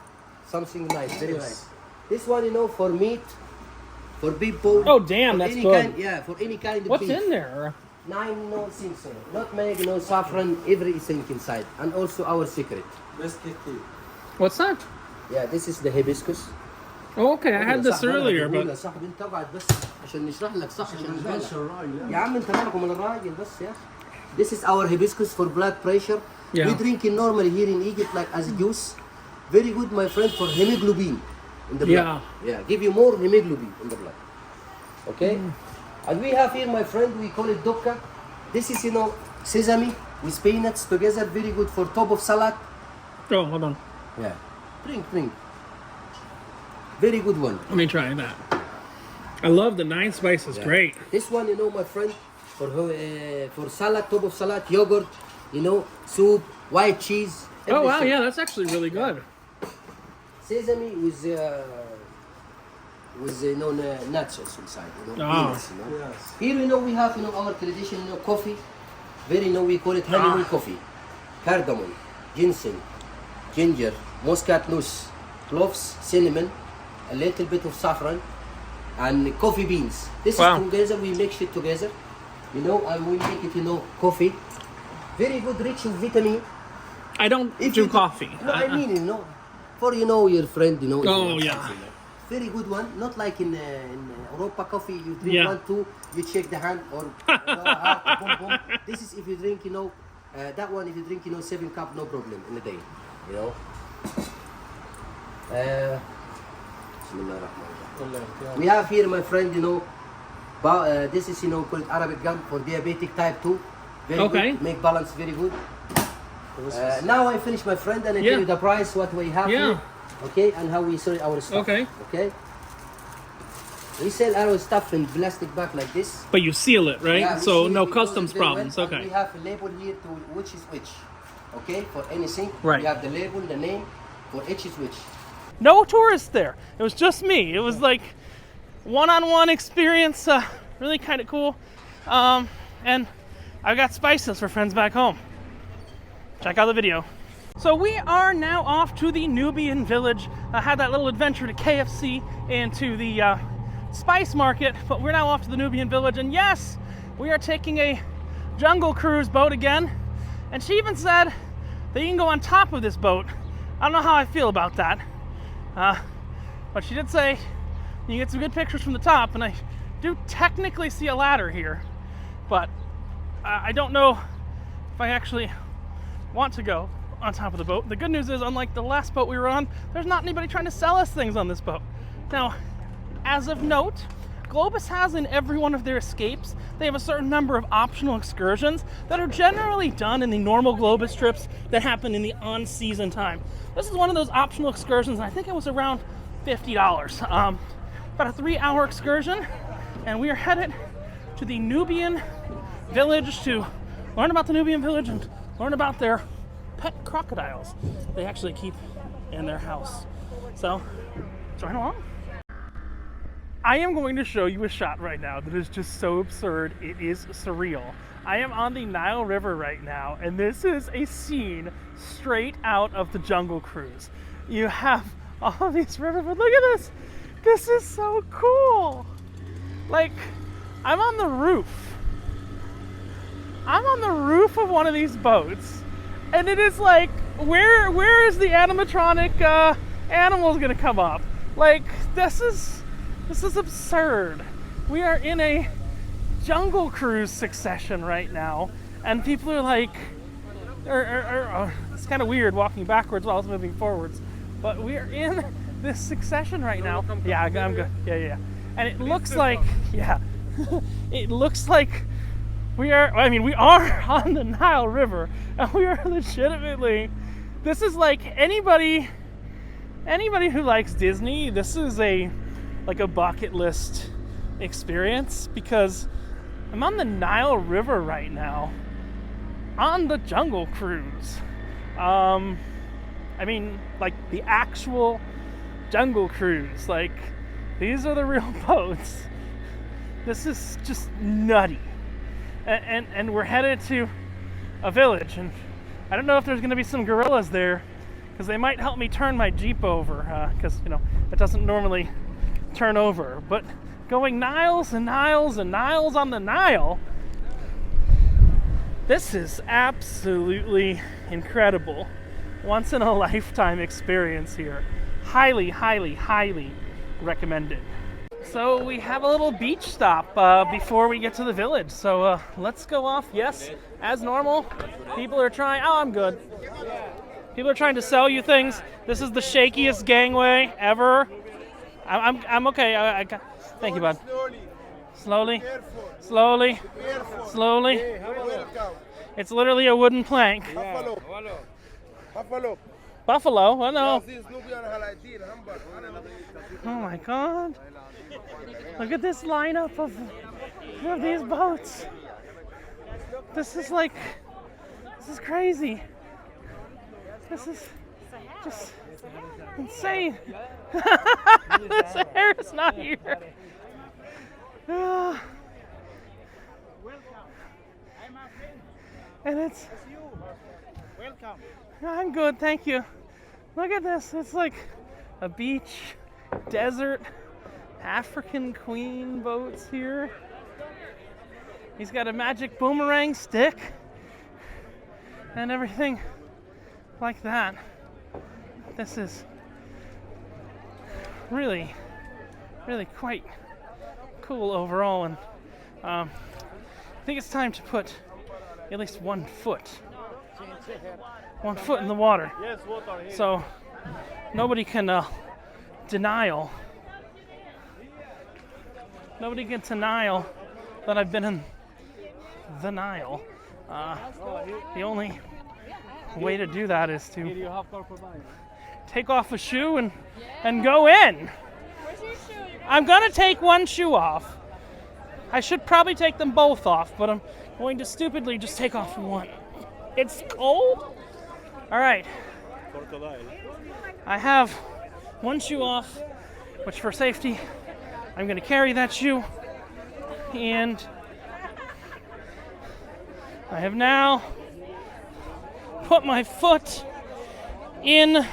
Something nice, very nice. This one, you know, for meat, for people. Oh, damn, for that's any good. Kind, yeah, for any kind of What's beef. in there? 9 no things in it. Nutmeg, no saffron, everything inside. And also our secret. What's that? Yeah, this is the hibiscus. Oh, okay, I had this صاحبي، أنا earlier, بقول but يا صاحبي انت اقعد بس عشان نشرح لك صح عشان بالك. يا عم انت مالك ومال الراجل بس يا اخي. This is our hibiscus for blood pressure. Yeah. We drink it normally here in Egypt like as a juice. Very good, my friend, for hemoglobin in the blood. Yeah, give you more hemoglobin in the blood. Okay? And we have here, my friend, we call it dokka. This is, you know, sesame with peanuts together. Very good for top of salad. oh, hold on. Yeah. Drink. Very good one. Let me try that. I love the 9 spices. Yeah. Great. This one, you know, my friend, for salad, top of salad, yogurt, you know, soup, white cheese. Oh wow, everything. yeah, that's actually really good. Sesame with you know, nuts also inside, you know, Oh. peanuts, you know. Here, you know, we have, you know, our tradition, you know, coffee. Very, you know, we call it honeymoon coffee. Cardamom, ginseng, ginger, muscat nuts, cloves, cinnamon, a little bit of saffron, and coffee beans. This Wow. is together, we mix it together, you know, and we make it, you know, coffee. Very good, rich in vitamin. I don't If do you coffee. No, I mean, you know, for, you know, your friend, you know. if you Oh, want yeah. something, very good one. Not like in Europa coffee, you drink Yeah. 1, 2, you shake the hand or you know, heart, boom, boom. This is if you drink, you know, that one if you drink, you know, 7 cup, no problem in a day, you know. Bismillah ar-Rahman ar-Rahim. We have here, my friend, you know, this is, you know, called Arabic gum for diabetic type 2. Very Okay. good, make balance very good. Now I finish, my friend, and I Yeah. tell you the price, what we have Yeah. here. Okay, and how we sell our stuff. Okay. Okay. We sell our stuff in plastic bag like this. But you seal it, right? Yeah, we So seal it, no we close customs it very well, problems. and Okay. we have a label here to which is which. Okay, for anything. Right. We have the label, the name, for each is which. No tourists there. It was just me. It was like one-on-one experience. Really kind of cool. And I got spices for friends back home. Check out the video. So we are now off to the Nubian village. I had that little adventure to KFC and to the spice market, but we're now off to the Nubian village. And yes, we are taking a jungle cruise boat again. And she even said that you can go on top of this boat. I don't know how I feel about that. But she did say you get some good pictures from the top, and I do technically see a ladder here, but I don't know if I actually want to go on top of the boat. The good news is, unlike the last boat we were on, there's not anybody trying to sell us things on this boat. Now, as of note, Globus has in every one of their escapes, they have a certain number of optional excursions that are generally done in the normal Globus trips that happen in the on-season time. This is one of those optional excursions, and I think it was around $50. About a 3-hour excursion, and we are headed to the Nubian village to learn about the Nubian village and learn about their pet crocodiles they actually keep in their house. So, join along. I am going to show you a shot right now that is just so absurd, it is surreal. I am on the Nile River right now, and this is a scene straight out of the Jungle Cruise. You have all of these river, but look at this! This is so cool. Like, I'm on the roof. I'm on the roof of one of these boats, and it is like, where is the animatronic animals gonna come up? Like, this is absurd. We are in a Jungle Cruise succession right now, and people are like, it's kind of weird walking backwards while I was moving forwards, but we are in this succession right now. Yeah, I'm good. Yeah. And it looks like, it looks like we are on the Nile River, and we are legitimately, this is like anybody who likes Disney, this is like a bucket list experience, because I'm on the Nile River right now on the Jungle Cruise. I mean, like the actual Jungle Cruise. Like, these are the real boats. This is just nutty. And we're headed to a village, and I don't know if there's going to be some gorillas there, because they might help me turn my Jeep over, because, it doesn't normally turn over. But going Niles and Niles and Niles on the Nile, this is absolutely incredible. Once in a lifetime experience here. Highly, highly, highly recommended. So we have a little beach stop before we get to the village. So let's go off. Yes, as normal. People are trying. Oh, I'm good. People are trying to sell you things. This is the shakiest gangway ever. I'm okay. Thank you, bud. Slowly. Slowly. Slowly. It's literally a wooden plank. Buffalo? Well, no. Oh my God. Look at this lineup of these boats. This is crazy. This is just insane. The hair is not here. And it's... Welcome. I'm good, thank you. Look at this. It's like a beach, desert, African queen boats here. He's got a magic boomerang stick and everything like that. This is really, really quite cool overall, and I think it's time to put at least 1 foot in the water, so nobody can deny that I've been in the Nile. The only way to do that is to take off a shoe and go in. I'm gonna take one shoe off. I should probably take them both off, but I'm going to stupidly just take off one. It's cold. All right. I have one shoe off, which for safety, I'm going to carry that shoe. And I have now put my foot in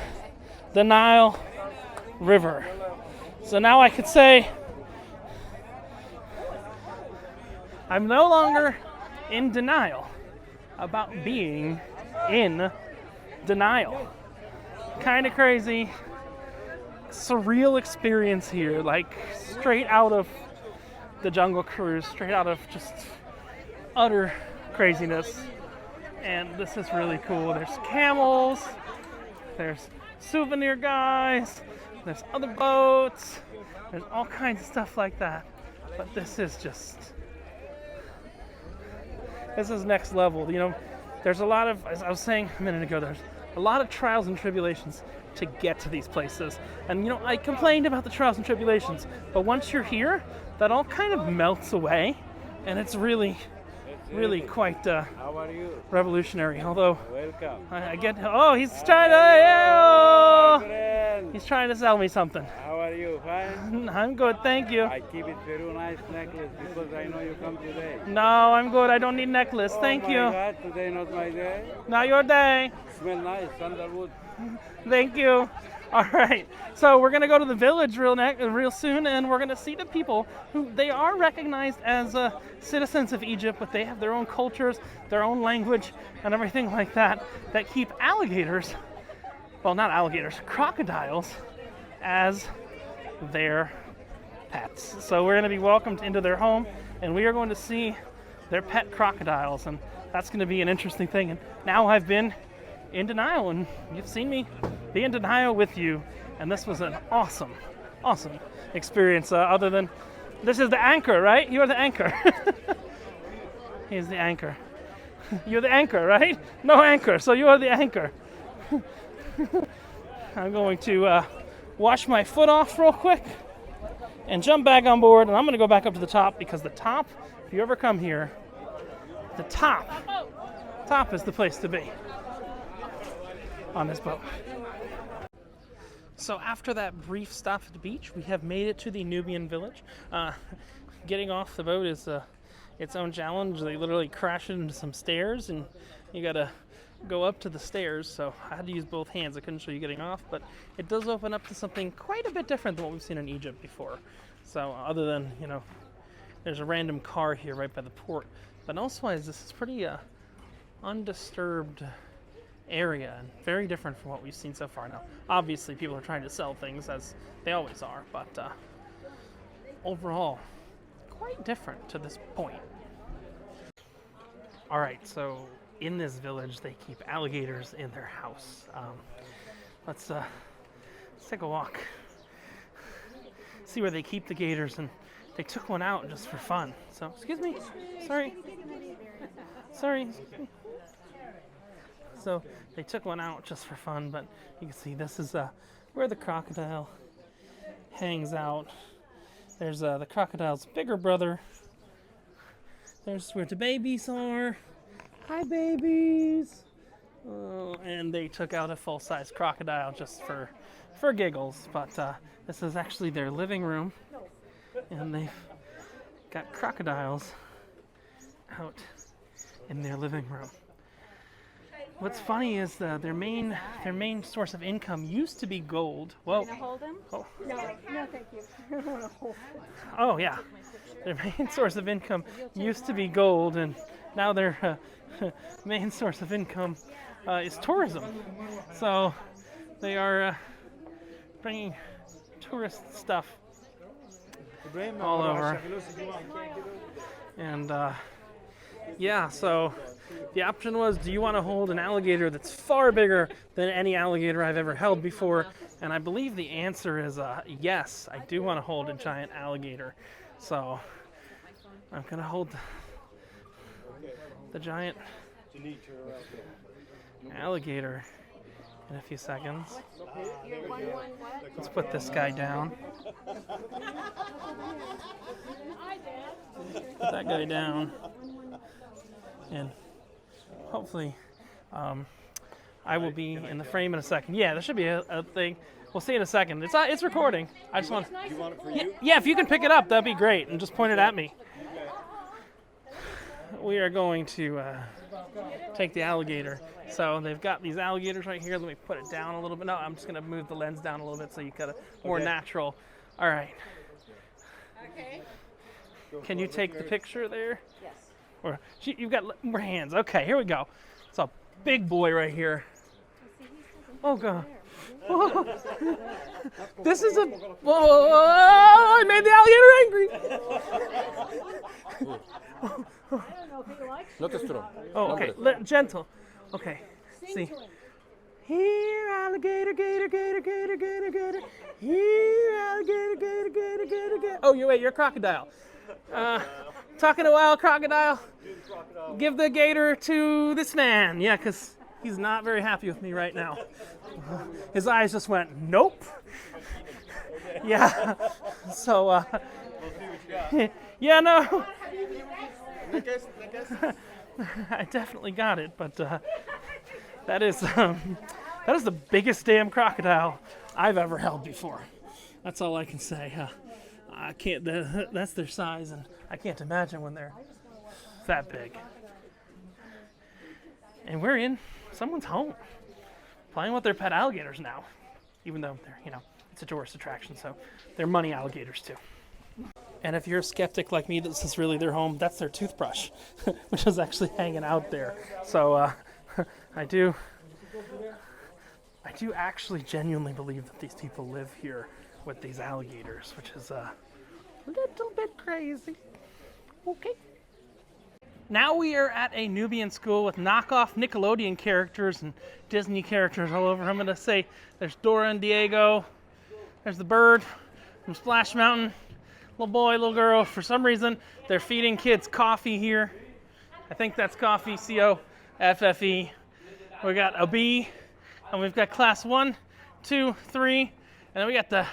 the Nile River. So now I could say I'm no longer in denial about being in denial. Kind of crazy, surreal experience here, like straight out of the Jungle Cruise, straight out of just utter craziness. And this is really cool. There's camels, there's souvenir guys, there's other boats, there's all kinds of stuff like that. But this is next level. There's a lot of, as I was saying a minute ago, there's a lot of trials and tribulations to get to these places. And I complained about the trials and tribulations, but once you're here, that all kind of melts away, and it's really quite How are you? revolutionary. Although Welcome. I get, he's trying to, he's trying to sell me something. How are you? Fine? I'm good, thank you. I keep it very nice necklace because I know you come today. No, I'm good. I don't need necklace. Thank Oh my you. God, today not my day. Not your day. Smell nice, sandalwood. Thank you. All right, so we're gonna go to the village real soon, and we're gonna see the people who they are recognized as citizens of Egypt, but they have their own cultures, their own language, and everything like that. That keep alligators, well, not alligators, crocodiles, as their pets. So we're gonna be welcomed into their home, and we are going to see their pet crocodiles, and that's gonna be an interesting thing. And now I've been into Nile, and you've seen me be into Nile with you, and this was an awesome experience. Other than, this is the anchor, right? You are the anchor. He's the anchor. You're the anchor, right? No anchor, so you are the anchor. I'm going to wash my foot off real quick and jump back on board, and I'm going to go back up to the top, because the top, if you ever come here, the top is the place to be on this boat. So after that brief stop at the beach, we have made it to the Nubian village. Getting off the boat is its own challenge. They literally crash into some stairs, and you gotta go up to the stairs. So I had to use both hands. I couldn't show you getting off, but it does open up to something quite a bit different than what we've seen in Egypt before. So other than, there's a random car here right by the port, but elsewise this is pretty undisturbed area, and very different from what we've seen so far. Now, obviously, people are trying to sell things, as they always are, but overall, quite different to this point. All right, so in this village, they keep alligators in their house. Let's take a walk, see where they keep the gators, and they took one out just for fun. So, excuse me, sorry. So they took one out just for fun, but you can see this is where the crocodile hangs out. There's the crocodile's bigger brother. There's where the babies are. Hi, babies. And they took out a full-size crocodile just for giggles, but this is actually their living room, and they've got crocodiles out in their living room. What's funny is their main source of income used to be gold. Well, Can I hold him? oh, No, thank you. I don't want to hold him. oh yeah, their main source of income used to be gold, and now their main source of income is tourism. So they are bringing tourist stuff all over, and yeah, so the option was, do you want to hold an alligator that's far bigger than any alligator I've ever held before? And I believe the answer is yes, I do want to hold a giant alligator. So I'm going to hold the giant alligator in a few seconds. Let's put this guy down. Put that guy down. And hopefully I will be in the frame in a second. Yeah, there should be a thing. We'll see in a second. It's recording. I just want to... You want it for you? Yeah, if you can pick it up, that'd be great. And just point it at me. We are going to take the alligator. So they've got these alligators right here. Let me put it down a little bit. No, I'm just going to move the lens down a little bit so you got a more natural. All right. Okay. Can you take the picture there? Yes. Or you've got more hands. Okay, here we go. It's a big boy right here. Oh god. Whoa. This is a. Whoa! I made the alligator angry. I don't know if he likes Not too strong. Oh, okay. Gentle. Okay. See. Here, alligator, gator, gator, gator, gator, gator. Here, alligator, gator, gator, gator, gator. Oh, you're a crocodile. Talking to wild crocodile. Give the gator to this man. Yeah, because he's not very happy with me right now. His eyes just went, nope. Yeah. So, yeah, no. I definitely got it, but that is the biggest damn crocodile I've ever held before. That's all I can say. I can't. That's their size, and I can't imagine when they're that big. And we're in someone's home, playing with their pet alligators now. even though they're, it's a tourist attraction, so they're money alligators too. And if you're a skeptic like me, this is really their home, that's their toothbrush, which is actually hanging out there. So I do actually genuinely believe that these people live here with these alligators, which is a little bit crazy. Okay. Now we are at a Nubian school with knockoff Nickelodeon characters and Disney characters all over. I'm going to say there's Dora and Diego. There's the bird from Splash Mountain. Little boy, little girl. For some reason, they're feeding kids coffee here. I think that's coffee, C-O-F-F-E. We got a B, and we've got class 1, 2, 3, and then we got the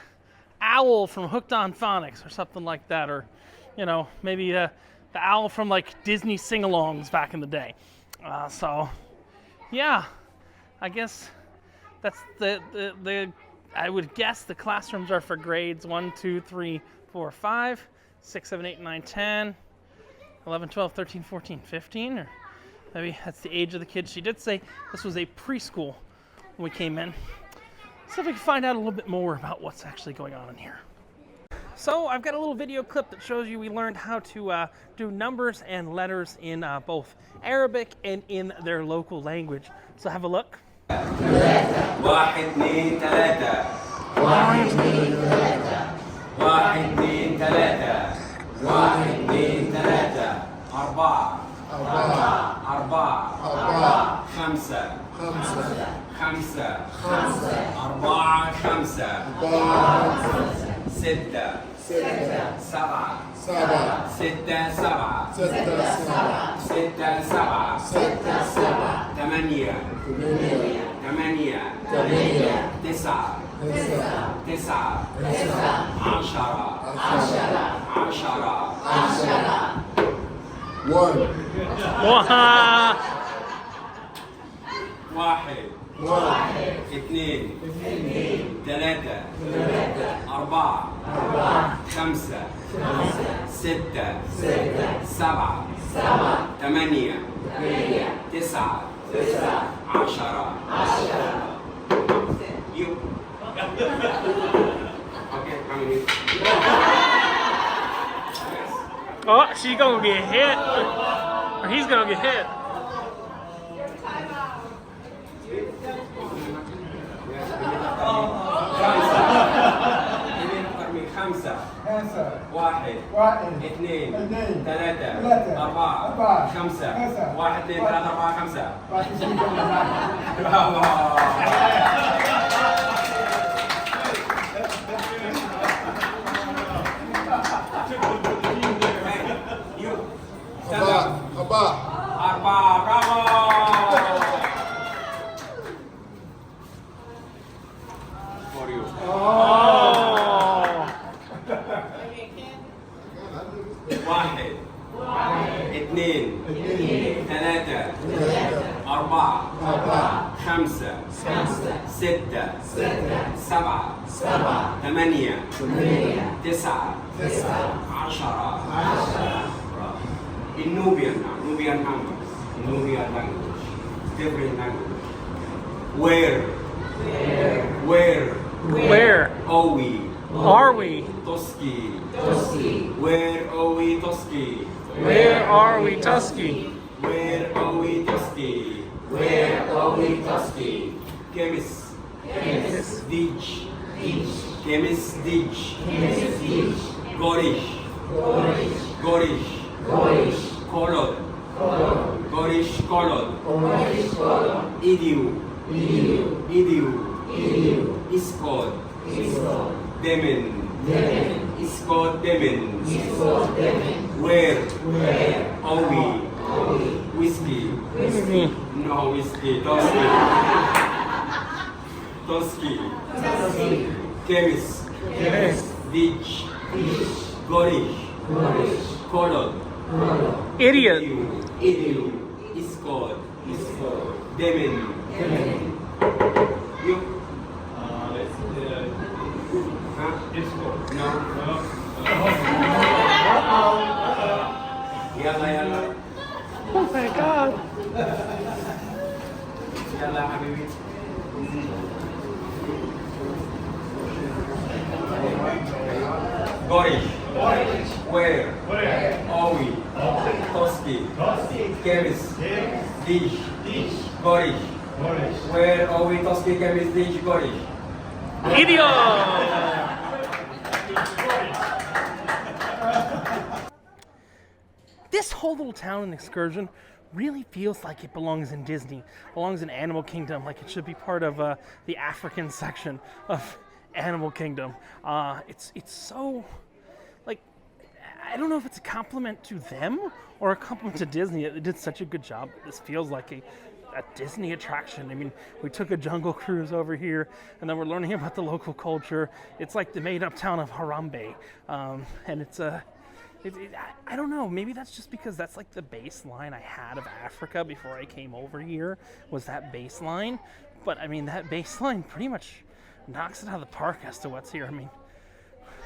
owl from Hooked on Phonics or something like that, or, maybe the owl from like Disney sing-alongs back in the day. So, yeah, I guess that's the I would guess the classrooms are for grades 1, 2, 3, 4, 5, 6, 7, 8, 9, 10, 11, 12, 13, 14, 15, or maybe that's the age of the kids. She did say this was a preschool when we came in. So if we can find out a little bit more about what's actually going on in here. So I've got a little video clip that shows you we learned how to do numbers and letters in both Arabic and in their local language. So have a look. 1 2 3 1 2 3 1 2 3 1 2 3 4 5 5 4 5 6 7 6 7 8 9 10 One. 1 2 3 4 5 6 7 8 9 10 You. Okay, how many? Oh, she's gonna get hit, or he's gonna get hit. خمسة 1 1 2 2 3 3 4 5 1 2 3 4 5 برافو أربعة 4 برافو For you. واحد اثنين ثلاثة أربعة خمسة ستة سبعة 8 9 10 In Nubian numbers, Nubian language, different language. Where are we? Toski. Where are we, Toski? Where are we, Tusky? Where are we, Toski? Chemist. Dich. Gorish. Kolod. Idiu. Iskod. Demen. Iskod Demen. Where are we? Whiskey. No whiskey. Toski. Chemist. Dich. Gorish. Kolod. Idiot. Idiu. Iskod. Demen. You. No. يلا Oh my God. يلا حبيبي Gorish. Where? Owi. Toski. Kemis. Dish. Gorish. Where Owi, Toski, Kemis, Dish, Gorish. Idiot! This whole little town and excursion really feels like it belongs in Disney, belongs in Animal Kingdom, like it should be part of the African section of Animal Kingdom. It's so, like, I don't know if it's a compliment to them or a compliment to Disney. They did such a good job. This feels like a Disney attraction. I mean, we took a jungle cruise over here, and then we're learning about the local culture. It's like the made-up town of Harambe, and it's a. I don't know, maybe that's just because that's like the baseline I had of Africa before I came over here, was that baseline. But I mean, that baseline pretty much knocks it out of the park as to what's here. I mean,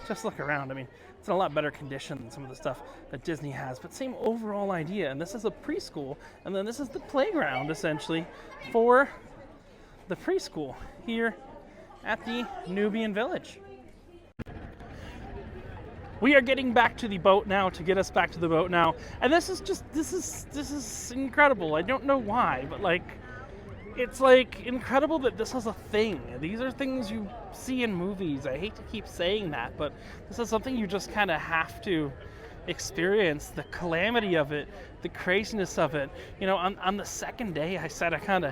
just look around. I mean, it's in a lot better condition than some of the stuff that Disney has, but same overall idea. And this is a preschool, and then this is the playground, essentially, for the preschool here at the Nubian Village. We are getting back to the boat now, to get us back to the boat now. And this is incredible. I don't know why, but like, it's like incredible that this is a thing. These are things you see in movies. I hate to keep saying that, but this is something you just kind of have to experience. The calamity of it, the craziness of it. You know, on the second day, I said I kind of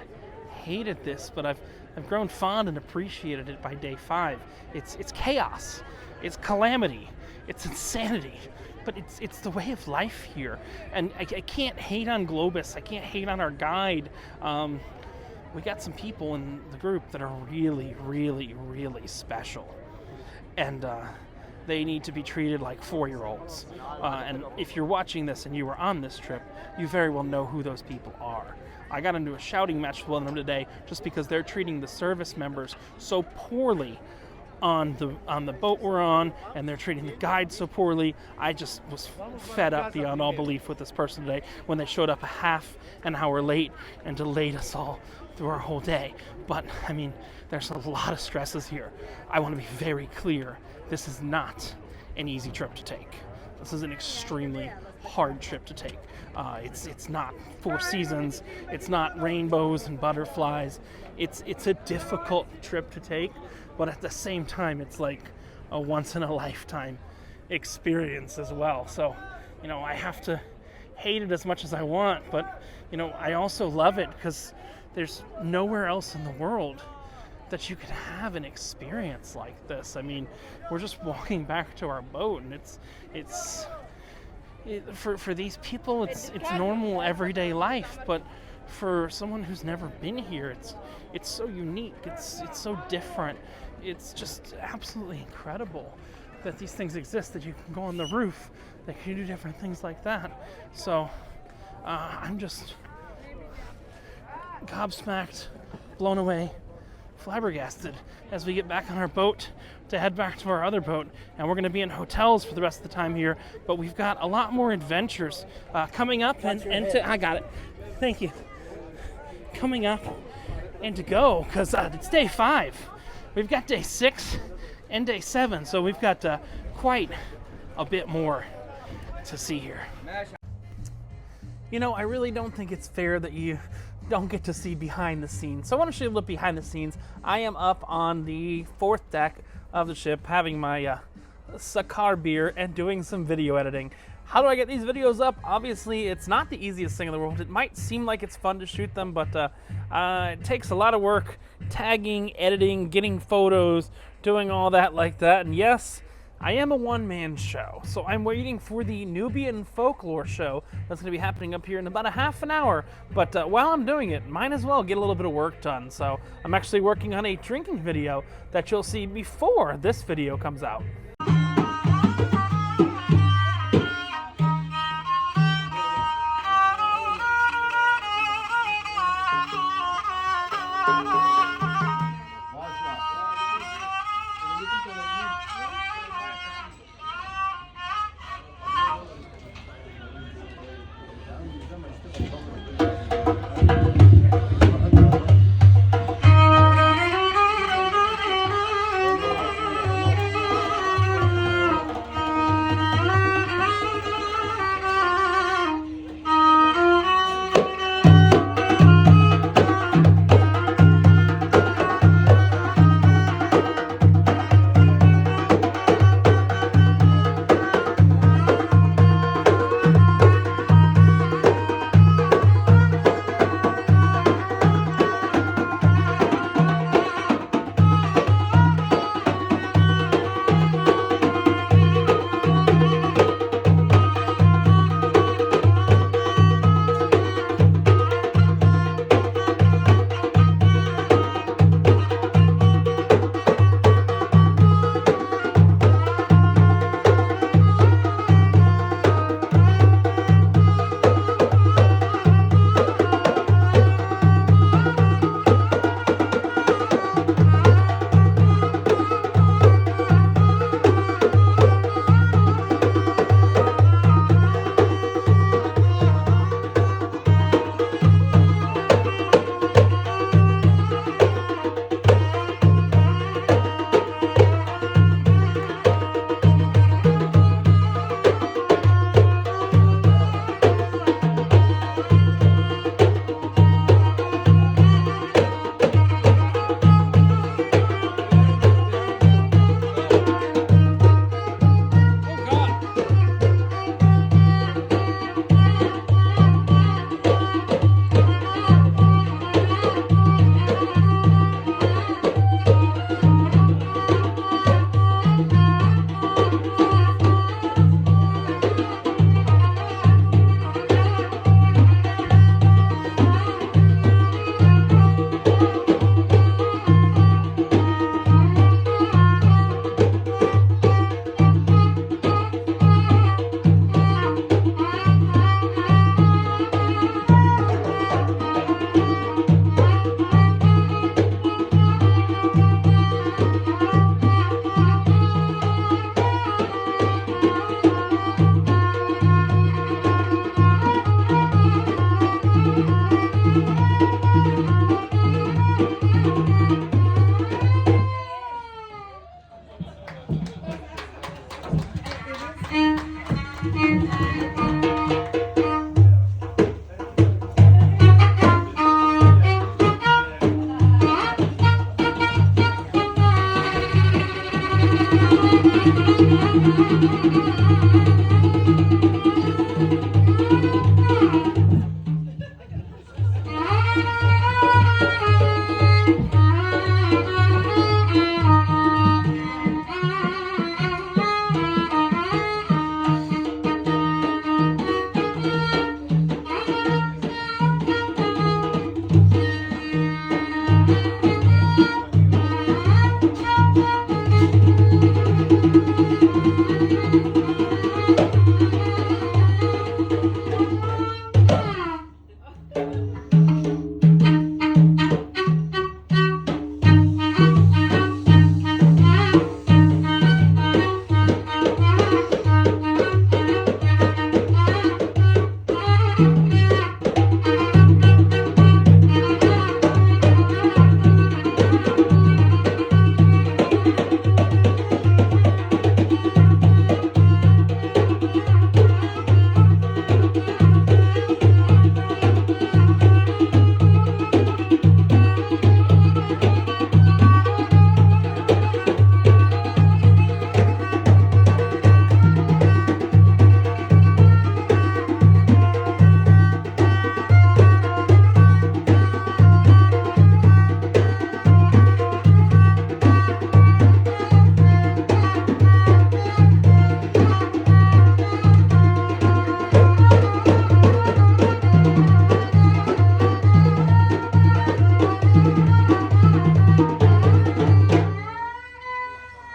hated this, but I've grown fond and appreciated it by day 5. It's chaos. It's calamity. It's insanity, but it's the way of life here. And I can't hate on Globus. I can't hate on our guide. We got some people in the group that are really, really, really special. And they need to be treated like 4-year-olds. And if you're watching this and you were on this trip, you very well know who those people are. I got into a shouting match with them today just because they're treating the service members so poorly on the boat we're on, and they're treating the guide so poorly. I just was fed up beyond all belief with this person today when they showed up a half an hour late and delayed us all through our whole day. But I mean, there's a lot of stresses here. I want to be very clear. This is not an easy trip to take. This is an extremely hard trip to take. It's not 4 seasons. It's not rainbows and butterflies. It's a difficult trip to take, but at the same time, it's like a once-in-a-lifetime experience as well. So, you know, I have to hate it as much as I want, but, you know, I also love it because there's nowhere else in the world that you could have an experience like this. I mean, we're just walking back to our boat, and for these people, it's normal everyday life, but for someone who's never been here, it's so unique. It's so different. It's just absolutely incredible that these things exist, that you can go on the roof, that you can do different things like that. So I'm just gobsmacked, blown away, flabbergasted as we get back on our boat to head back to our other boat. And we're going to be in hotels for the rest of the time here, but we've got a lot more adventures coming up I got it. Thank you. Coming up and to go, because it's day 5. We've got day 6 and day 7, so we've got quite a bit more to see here. You know, I really don't think it's fair that you don't get to see behind the scenes. So I want to show you a little behind the scenes. I am up on the 4th deck of the ship having my Sakar beer and doing some video editing. How do I get these videos up? Obviously, it's not the easiest thing in the world. It might seem like it's fun to shoot them, but it takes a lot of work, tagging, editing, getting photos, doing all that like that. And yes, I am a one-man show, so I'm waiting for the Nubian folklore show that's going to be happening up here in about a half an hour. But while I'm doing it, might as well get a little bit of work done. So I'm actually working on a drinking video that you'll see before this video comes out.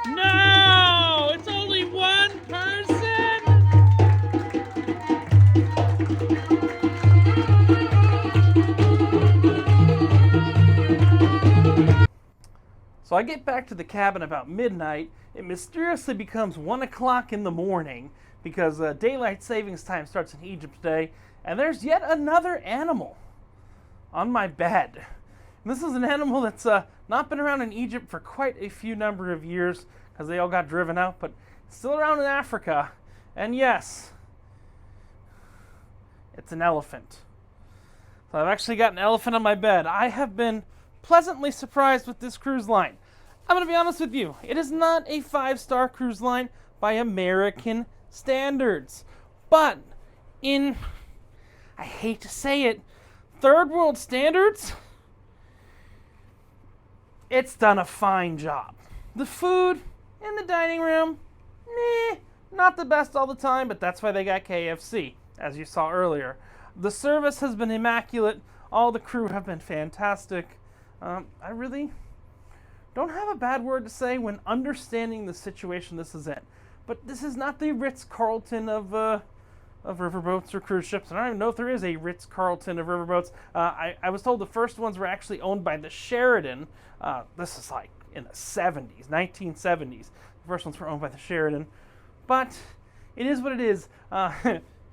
No! It's only one person! So I get back to the cabin about midnight. It mysteriously becomes 1 o'clock in the morning because daylight savings time starts in Egypt today, and there's yet another animal on my bed. And this is an animal that's not been around in Egypt for quite a few number of years because they all got driven out, but still around in Africa. And yes, it's an elephant. So I've actually got an elephant on my bed. I have been pleasantly surprised with this cruise line. I'm going to be honest with you. It is not a 5-star cruise line by American standards. But in, I hate to say it, third world standards, it's done a fine job. The food in the dining room, not the best all the time, but that's why they got KFC, as you saw earlier. The service has been immaculate. All the crew have been fantastic. I really don't have a bad word to say when understanding the situation this is in. But this is not the Ritz-Carlton of riverboats or cruise ships. I don't even know if there is a Ritz-Carlton of riverboats. I was told the first ones were actually owned by the Sheraton. This is like in the 70s, 1970s. The first ones were owned by the Sheraton. But it is what it is.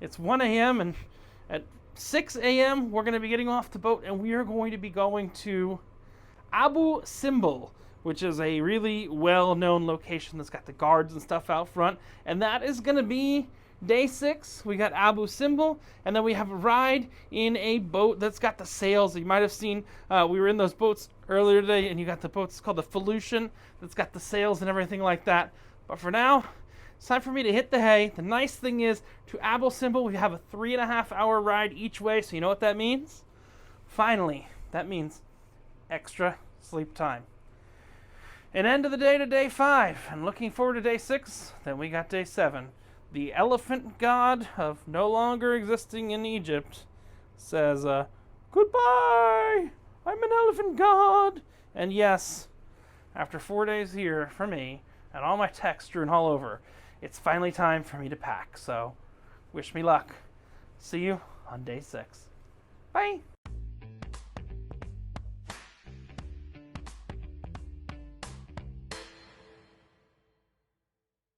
It's 1 a.m. and at 6 a.m. we're going to be getting off the boat and we are going to be going to Abu Simbel, which is a really well-known location that's got the guards and stuff out front. And that is going to be day 6. We got Abu Simbel, and then we have a ride in a boat that's got the sails. You might have seen, we were in those boats earlier today, and you got the boat, it's called the Felucian, that's got the sails and everything like that. But for now, it's time for me to hit the hay. The nice thing is, to Abu Simbel, we have a 3.5-hour ride each way, so you know what that means? Finally, that means extra sleep time. An end of the day to day 5, and looking forward to day 6, then we got day 7. The elephant god of no longer existing in Egypt says, goodbye, I'm an elephant god. And yes, after 4 days here for me, and all my text strewn all over, it's finally time for me to pack. So, wish me luck. See you on day 6. Bye.